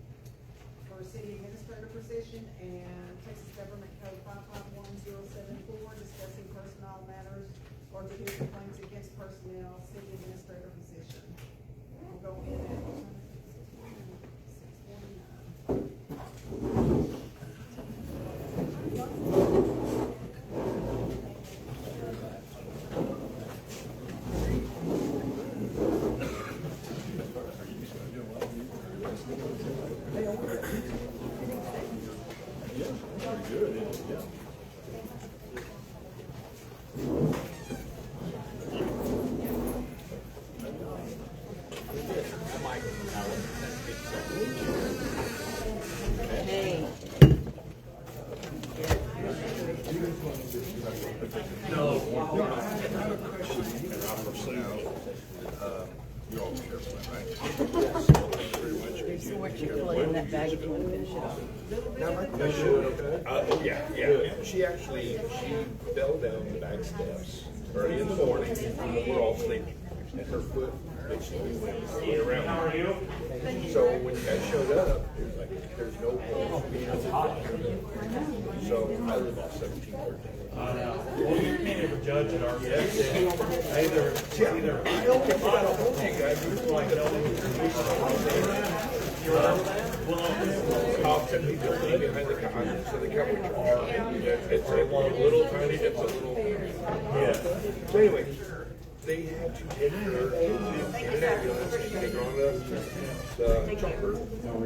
for city administrator position, and Texas Government Code 551074, discussing personnel matters or to hear complaints against personnel, city administrator position. We'll go in at 6:49. Hey. There's some more Chick-fil-A in that bag if you want to finish it off. Yeah. She actually, fell down the back steps early in the morning, we're all sleeping, and her foot basically went around. How are you? So when you guys showed up, it was like, there's no pulse. So I live off 1713. Well, you can't ever judge at our best. Either, I don't think I told you guys, you were like, I'll tell you, behind the counter, so the coverage are, it's a little tiny, it's a little, yeah. So anyway, they had to take her to an ambulance and take her on the chopper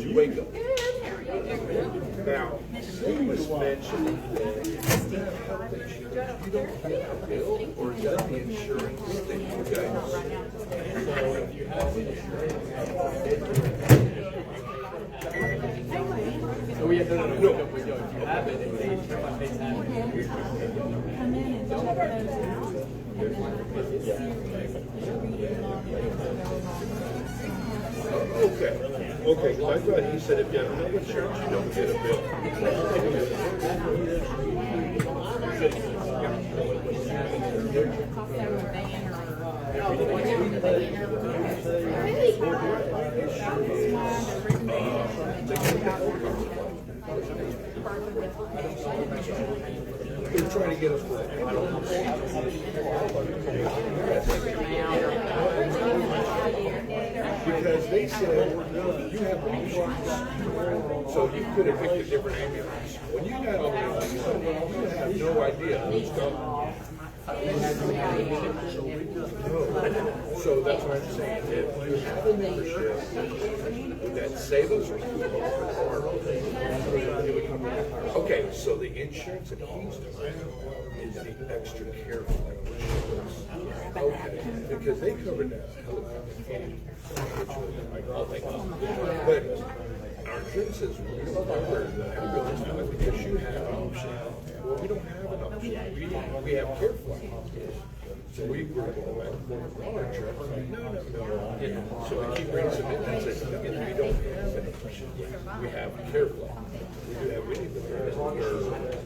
to wake up. Now, he was mentioning that health insurance, you don't get a bill, or is that the insurance that you guys? So if you have insurance. No, we have, no, we don't. If you have it, and they have it. Okay, well, I thought he said if you have health insurance, you don't get a bill. They're trying to get us because they said you have options, so you could have picked a different ambulance. When you got on there, you have no idea who's coming. So that's what I'm saying. If you have a membership that say those are okay, so the insurance that he's doing is the extra care flight insurance. Okay, because they covered that helicopter. But our insurance says we don't cover the ambulance now because you have an option. Well, we don't have an option. We have care flight. So we were going back and forth with our insurance. No. So I keep bringing some in and say, we don't have an option. We have care flight. We do have many that are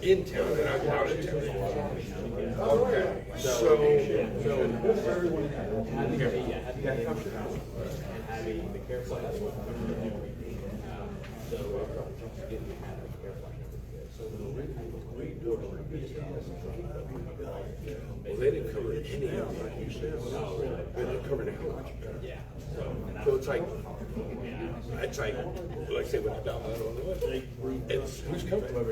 in town and I'm out of town. Okay, so having the care flight. Well, they didn't cover any of it. They didn't cover the health. Yeah. So it's like, like I say, when I'm down, I don't know. It's who's comfortable.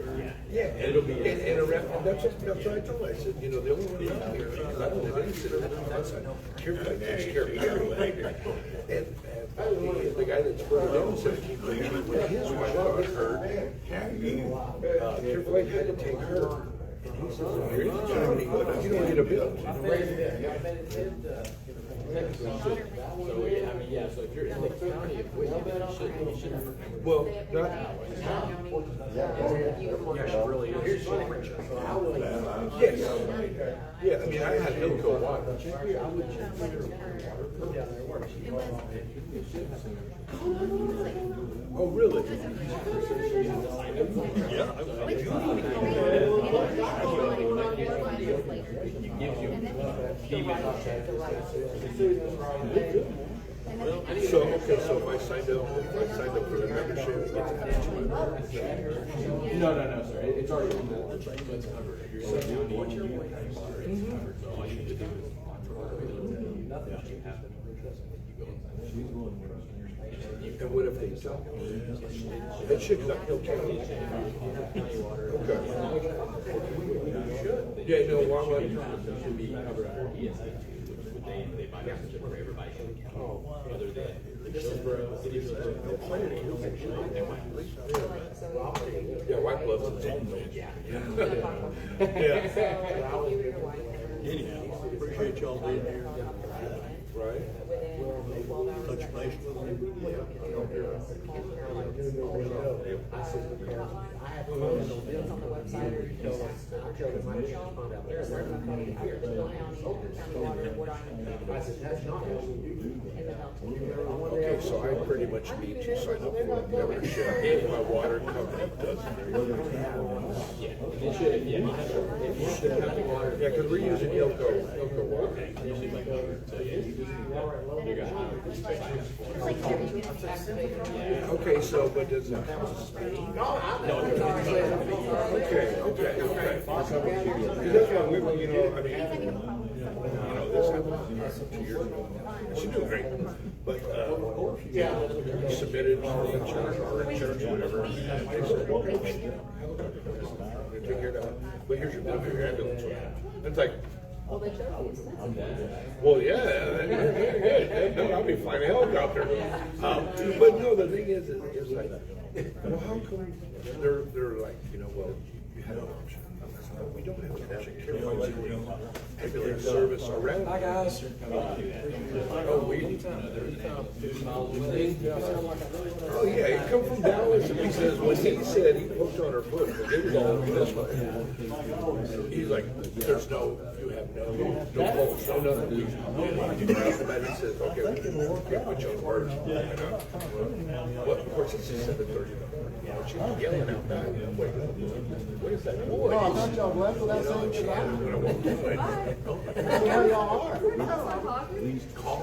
Yeah, and it'll be, and around, and that's what I told her. I said, you know, the only one around here, because I don't have any city, that's a care flight, takes care of everything. And The guy that's further down said he when his wife got hurt, Careful, had to take her. And he says, if you're in Germany, you don't get a bill. So, yeah, I mean, yeah, so if you're in the county of Whitney, you shouldn't. Well, not. Yeah, she really is. Yes. Yeah, I mean, I had Hilco water. Oh, really? So, okay, so if I signed up for the membership, it gets added to my membership. No, sir. It's already on that. It's covered. If you're in the county, you have water, it's covered. So all you need to do is nothing should happen. And what if they sell? That should, because I'm Hill County. Okay. Yeah, no, well, Should be covered under ESA too, which they buy membership for everybody in the county, other than Hillsborough, City of Whitney. Yeah, white gloves and something. Anyhow, appreciate y'all being here. Right. Touch base with them. Okay, so I pretty much need to sign up for a membership if my water company doesn't. Yeah, it should, yeah, you should have the water. Yeah, because we're using Hilco water. Okay, so, but does it cost me? Okay. Because that's why we were, you know, I mean, this happened 2 years ago. She's doing great. But, submitted the insurance or insurance or whatever. They said, okay, we'll take care of that. But here's your bill for your ambulance. It's like, Well, they chose the expensive. well, yeah, no, I'll be flying a helicopter. But no, the thing is like, well, how come they're like, you know, well, you had an option. We don't have an option. Ambulance service around. Hi, guys. Oh, oh yeah, he come from Dallas and he says, when he said he poked on her foot, because it was all over this way. He's like, there's no, you have no pulse, no nothing. And he says, okay, we can put you on birds. Well, of course, it's 7:30. She's yelling out back. What is that noise? No, I thought y'all left without saying goodbye. When I walked in, Where y'all are? call.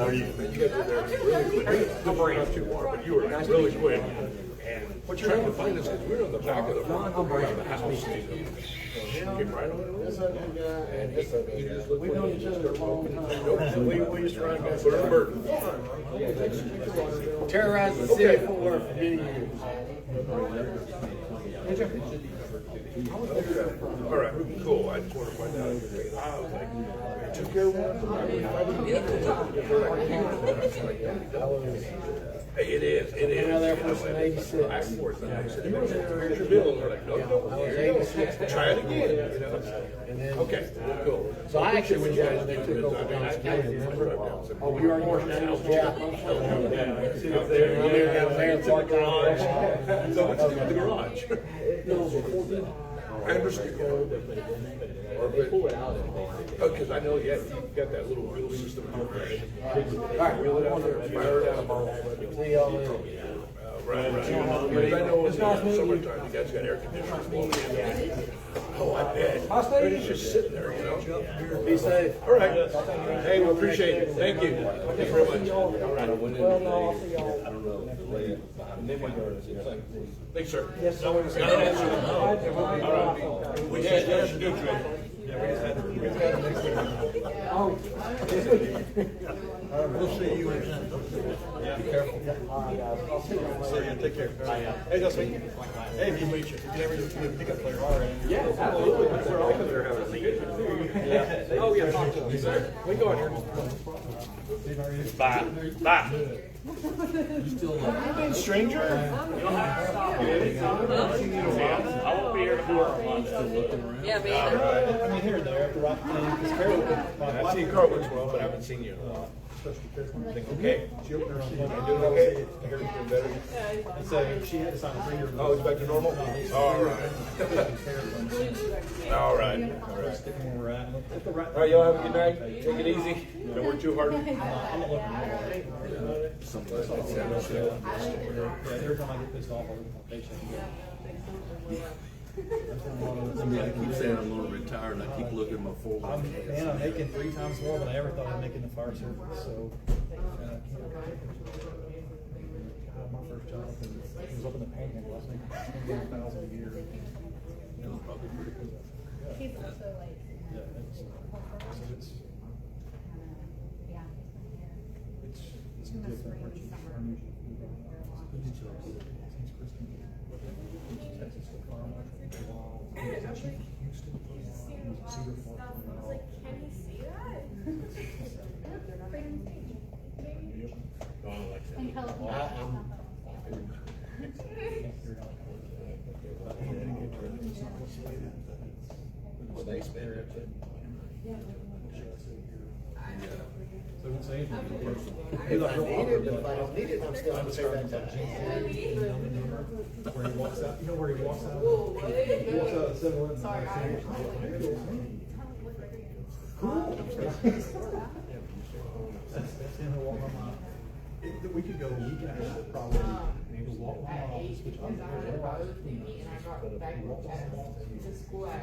Are you? You guys were there really quick. Not too far, but you were really quick. And what you're trying to find us, because we're on the back of the front of the house. Came right on over. And he just looked like he just started walking. We used to run against the burden. Terrorize the city of Fort Worth for many years. All right, cool. I just want to find out. I was like, I took care of one. It is. Been out there for since '86. I said, here's your bill. And they're like, no, here you go. Try it again. You know? And then, Okay, cool. so I actually went down and they took over John's. Oh, we are more now. Yeah. See up there, I'm there down there, it's in the garage. So what's in the garage? I understand. They pull it out. Oh, because I know, yeah, you've got that little wheel system. All right, wheel it out there. Fire it out. See y'all later. Right. Because I know it's summertime, you guys got air conditioners. Oh, I bet. It's just sitting there, you know? Be safe. All right. Hey, we appreciate it. Thank you. Thank you very much. Well, no, I'll see y'all. I don't know. Thanks, sir. Yes, sir. All right. We just do it. Oh. We'll see you in San Jose. Yeah, be careful. See you, take care. Hey, Dusty. Hey, if you meet you, you can ever just be a pickup player, all right? Yeah, absolutely. They're all there having a meeting. Yeah. Oh, yeah, talk to them. We go on here. Bye. Bye. You still like? Stranger? You'll have to stop me anytime. I won't be here tomorrow. Still looking around? Yeah, me All either. right. I mean, here and there, at the right thing, because Carol. I've seen Carl works well, but I haven't seen you in a while. Okay. She opened her own. You doing okay? I heard you doing better. And so she had to sign a 3-year. Oh, it's back to normal? All right. All right. All right. Sticking where we're at. At the right. All right, y'all have a good night. Take it easy. Don't work too hard. I'm not looking at it. Somebody said, Yeah, every time I get pissed off, I look at my paycheck. I mean, I keep saying I'm gonna retire and I keep looking at my 401k. Man, I'm making 3 times more than I ever thought I'd make in the fire service, so. My first job was up in the panhandle, I was making $21,000 a year. It was probably pretty cool. He's also like. Yeah, it's different. Where you are usually. Who did you like? Since Kristen, Texas for fire marshal for a while. Houston. Cedar Fork for a while. Can you see that? And California. So I won't say anything. If I need it, if I don't need it, I'm still gonna say that time. Where he walks out, you know where he walks out? He walks out at 7-Eleven. Sorry. Cool. That's him who walked my mom. We could go a week and a half probably, and he would walk my office, which I'm very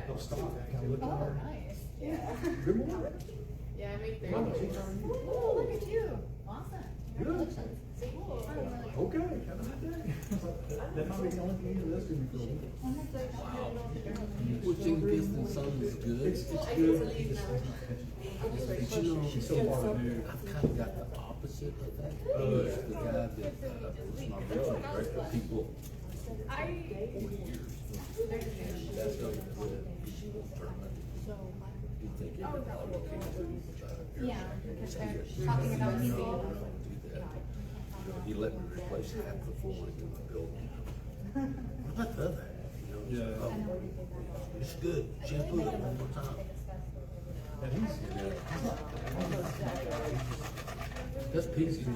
he'll stop and look at her. Good morning. Yeah, I make their. Mama, she's on you. Oh, look at you. Awesome. Good. Cool. Okay, have a good day. That might be the only thing you listed me for a week. Well, chicken piston son is good. It's good. He just stays not finished. But you know, She's so far removed. I've kind of got the opposite of that. He's the guy that was my regional director. People 40 years. That's a good tournament. You think everybody can do that? Yeah, because they're talking about No, TV. don't do that. You know, he let me replace half the flooring in the building. What about the other half? You know, Yeah. oh, it's good. Shampoo it one more time. And he's, That's peace. you know,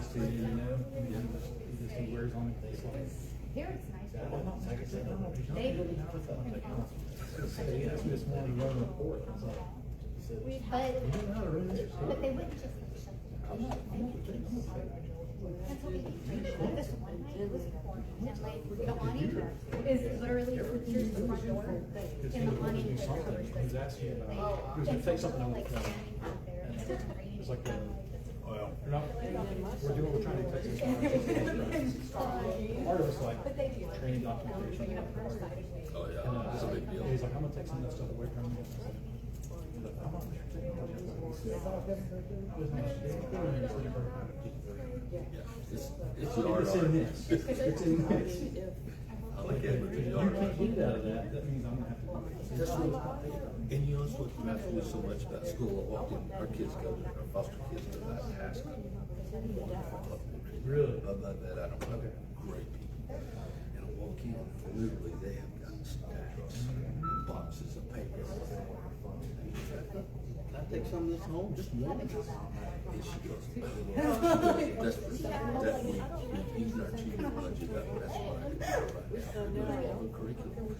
he wears on it. It's like, Here it's nice. well, not like I said, no, he's not They- really not with that. I'm like, oh. He asked me this morning to run a report. I was like, he said, But, you don't know how to run this report? but they wouldn't just like shut the door. That's what we did. This one night it was pouring, and like the awning is literally here's the front door, and the awning is covers He's this. asking about, he was gonna take something on the Like phone. standing out there, and it was raining. It's like, Well, we're not, we're trying to Texas. Part of it's like training documentation. Oh, yeah, And, that's a big deal. he's like, I'm gonna take some of that stuff away from you. I said, I'm not It's yard It's in art. this. It's in this. I like it with the You yard can't art. get out of that, that means I'm gonna have to do it. That's what, and you know, it's what matters to me so much about school. I walked in, our kids go to, our foster kids go to that high school. Really? Above that, I don't know, great people. And I walk in, literally, they have got stacks, boxes of paper. Can I take some of this home? Just one? And she goes, that's, that we use our chief budget, that's what I do right now. All the curriculum,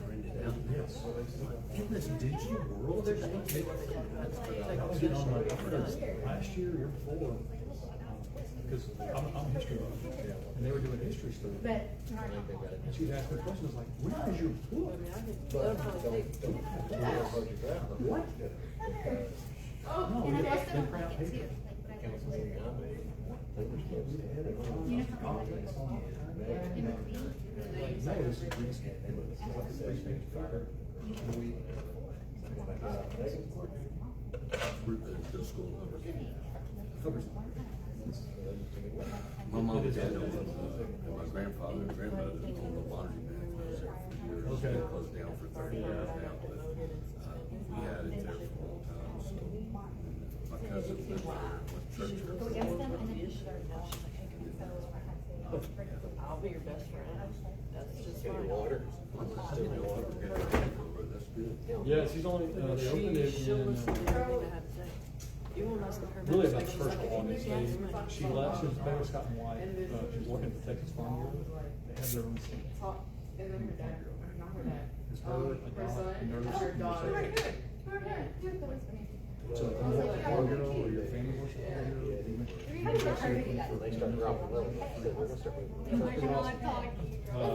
print it out. Yes. In this digital world, there's no I was getting on my, last year before, because I'm a history buff, and they were doing history stuff. But. And she'd ask me questions like, where is your book? What? Oh, and I also don't print out like it too. paper. Like, but I like it. You know how much it's in between? Like, no, this is green screen. It's like a space fire. The school covers. My mom and dad owned, and my grandfather and grandmother owned the laundry mat. It was there for years. Okay. It closed down for 30 years now, but we had it there for a long time. So my cousin lived there, went to church there for a long time. I'll be your best friend. That's just Still fine. water. Still water. That's good. Yeah, she's only, they opened it She'll in, listen to everything I have to say. You won't listen to her. really about the first August. She left, she was Baylor Scott and White, she was working for Texas Farm Bureau. They have their own thing. And then her dad, not her dad. It's her, a Her son, dog, a nurse, her and daughter. researcher. So if you work for Farm Bureau or your family works for Farm Bureau, you make They start dropping level. They're gonna start moving.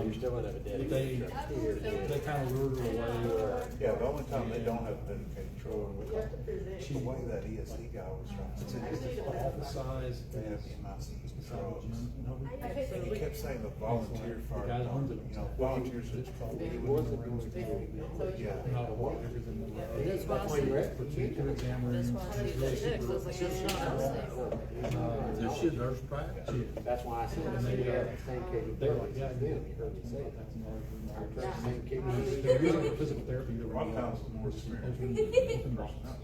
You're still gonna have a dedicated truck here. they kind of lured her away. Yeah, the only time they don't have dedicated control, the way that ESD guy was trying to say. Office size, They have is MIC beside controls. the gym. And he kept saying the volunteer fire, The guy that owns it. you know, volunteers. He wasn't going to. Yeah. Not a lot, everything. That's why I said, For two exam rooms. that's why I did that next. I was like, that's not us. Is she a nurse practice? That's why I said, And they, they have the same they're like, capabilities yeah, as them, you heard me say it. Our truck's the same capabilities. They're using physical therapy. A lot of times it's more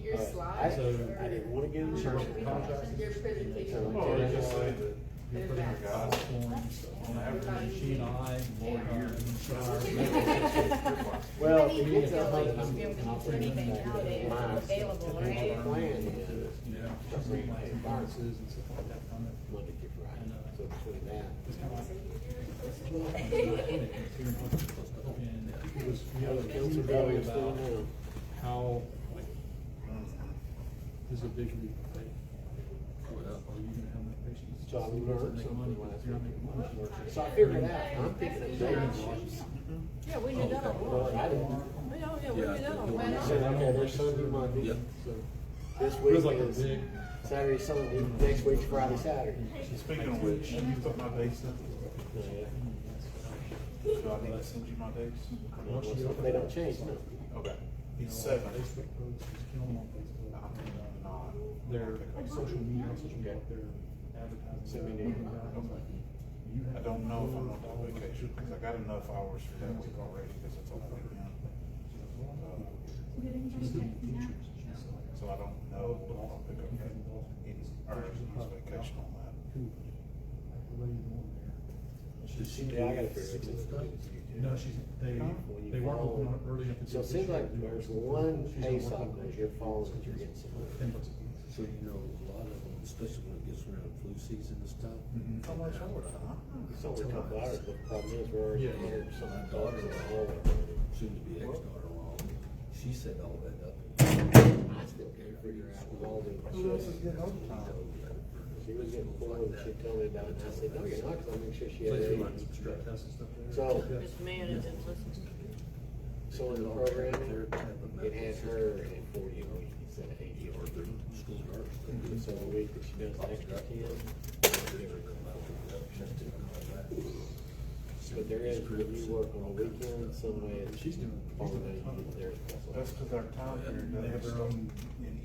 Your slides. I didn't wanna get insurance. Your presentation. Well, they just say that You're putting your guys' forms on average, she and I, more years, Well, I mean, it's I feel like a you should be able to do anything nowadays that's available, The right? plan is, yeah, just reading like viruses and stuff like that from it. Monday through Friday, so between that. It's kind of like. And it was, you know, Council really goes about through how, like, this is a big leap, like, are you gonna have enough patients? So I learned Make money, something but last if you're not making money. now. So I figured out, I'm thinking of saving shifts. Yeah, we knew that all Well, along. I didn't. Yeah, we knew that all along. So, okay, there's Sunday, Monday. Yep. So this It week was like a is big, Saturday, Sunday, next week's Friday, Saturday. Speaking of which, you put my dates in. Yeah. Do I need to send you my dates? They don't change, no. Okay. you It's know, like 7. Facebook posts, just kill them on Facebook. And, Not. Their like, social media, their advertising. Send me the email. You I have- don't know if I'm on that vacation, because I got enough hours for that week already, because it's on the weekend. So I don't know if I'll pick up that, or use vacation on that. Yeah, I gotta figure it out. No, they weren't open on early enough to. So it seems like there's one pay cycle you're following that you're getting some money. So you know, a lot of them, especially when it gets around flu season and stuff. How much overtime? It's only a couple hours, but the problem is we're already Yeah. some My dollars daughter, in the hole. soon to be ex-daughter-in-law, she set all that up. I still can't figure out with all the. Who else is getting overtime? She was getting full and she'd tell me about it, and I said, no, you're not, cause I make sure she So had you a. run some stress tests and stuff there. So, This man is in listen. so in the program, it had her at 40 a week instead of 80 or 30. School nurse. So a week that she does an extra 10, they give her a couple hours. But there is, when you work on a weekend, some way, She's doing. all the way you get there. That's because our time period They have their own.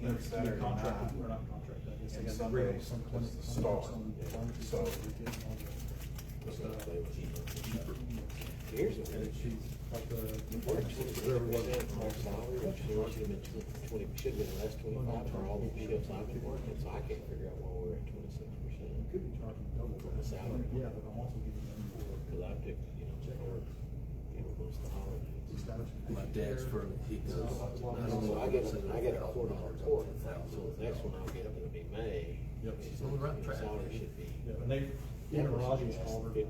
in Saturday Contract, night. or not contract, I guess. They And got Sunday agreement with some is clinics, the some start. pharmacies, So- all that. Here's And what. she's like the. We're 20% more salary, which should have been 20, should have been less 25 for all the shifts I've been working, so I can't figure out why we're at 26%. Could be charging double for The salary. Yeah, but I'm also giving them for. Cause I picked, most of the holidays. My dad's firm, he goes. So I get a quarter report, so the next one I'll get, it'll be May. Yep. She's on the right track. Salary should be. Yeah, and they, even Raji's called her, 50.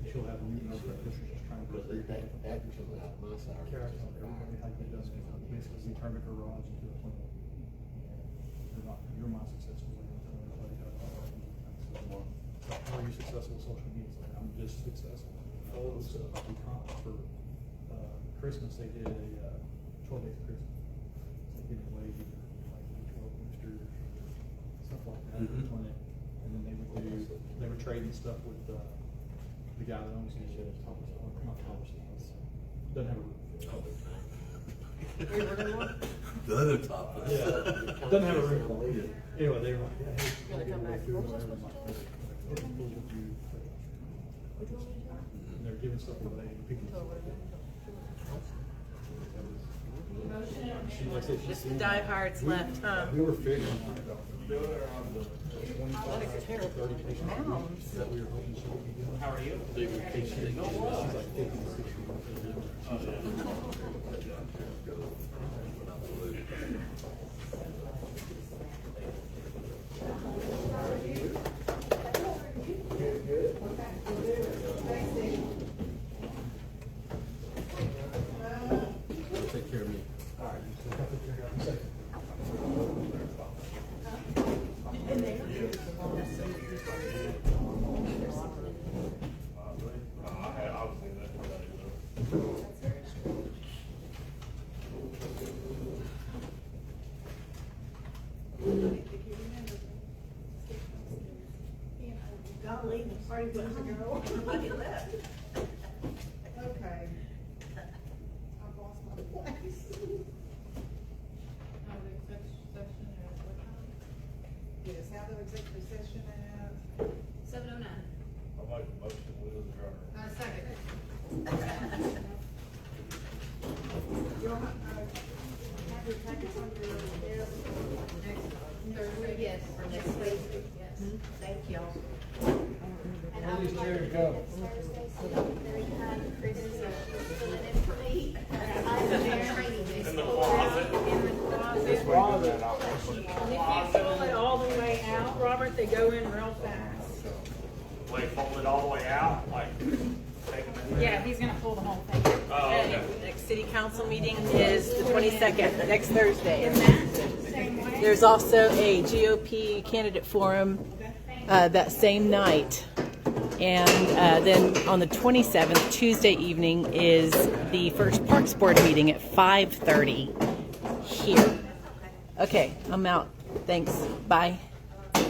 she'll have a new nurse practitioner just trying to. But that comes out of my salary. Carol, everybody, how you does, basically, we turned her Raj into a clinic. You're my successful. How are you successful with social media? It's like, I'm just successful. So, for, Christmas, they did a, 12 days of Christmas. So they gave away either like 12 boosters, stuff like that, in the clinic. And then they were trading stuff with, the guy that owns the, Thomas, not Thomas, doesn't have a roof. The other top. Yeah, doesn't have a roof. Anyway, they were like, yeah, hey. Gonna come back. What was I supposed to do? And they're giving stuff away. Just diehards left, huh? We were figuring. Mounds. That we were hoping she would be doing. How are you? Bigger case she's like 50, 60. Take care of me. Golly, the party was ago. Look at that. Okay. I've lost my place. Yes, have the executive session at 7:09. I'll make a motion to adjourn. Second. You'll have your packets on your desk. Thursday, yes, or next week, yes. Thank y'all. And I would like to do this Thursday, so you'll be very kind to Chris, fill it in for me. I have a training this In the closet. In the closet. And if you pull it all the way out, Robert, they go in real fast. Like fold it all the way out, like take them in there? Yeah, he's gonna pull the whole thing. Oh, okay. Next city council meeting is the 22nd, next Thursday. Same way. There's also a GOP candidate forum that same night. And then on the 27th, Tuesday evening, is the first Parks Board meeting at 5:30 here. Okay, I'm out. Thanks. Bye.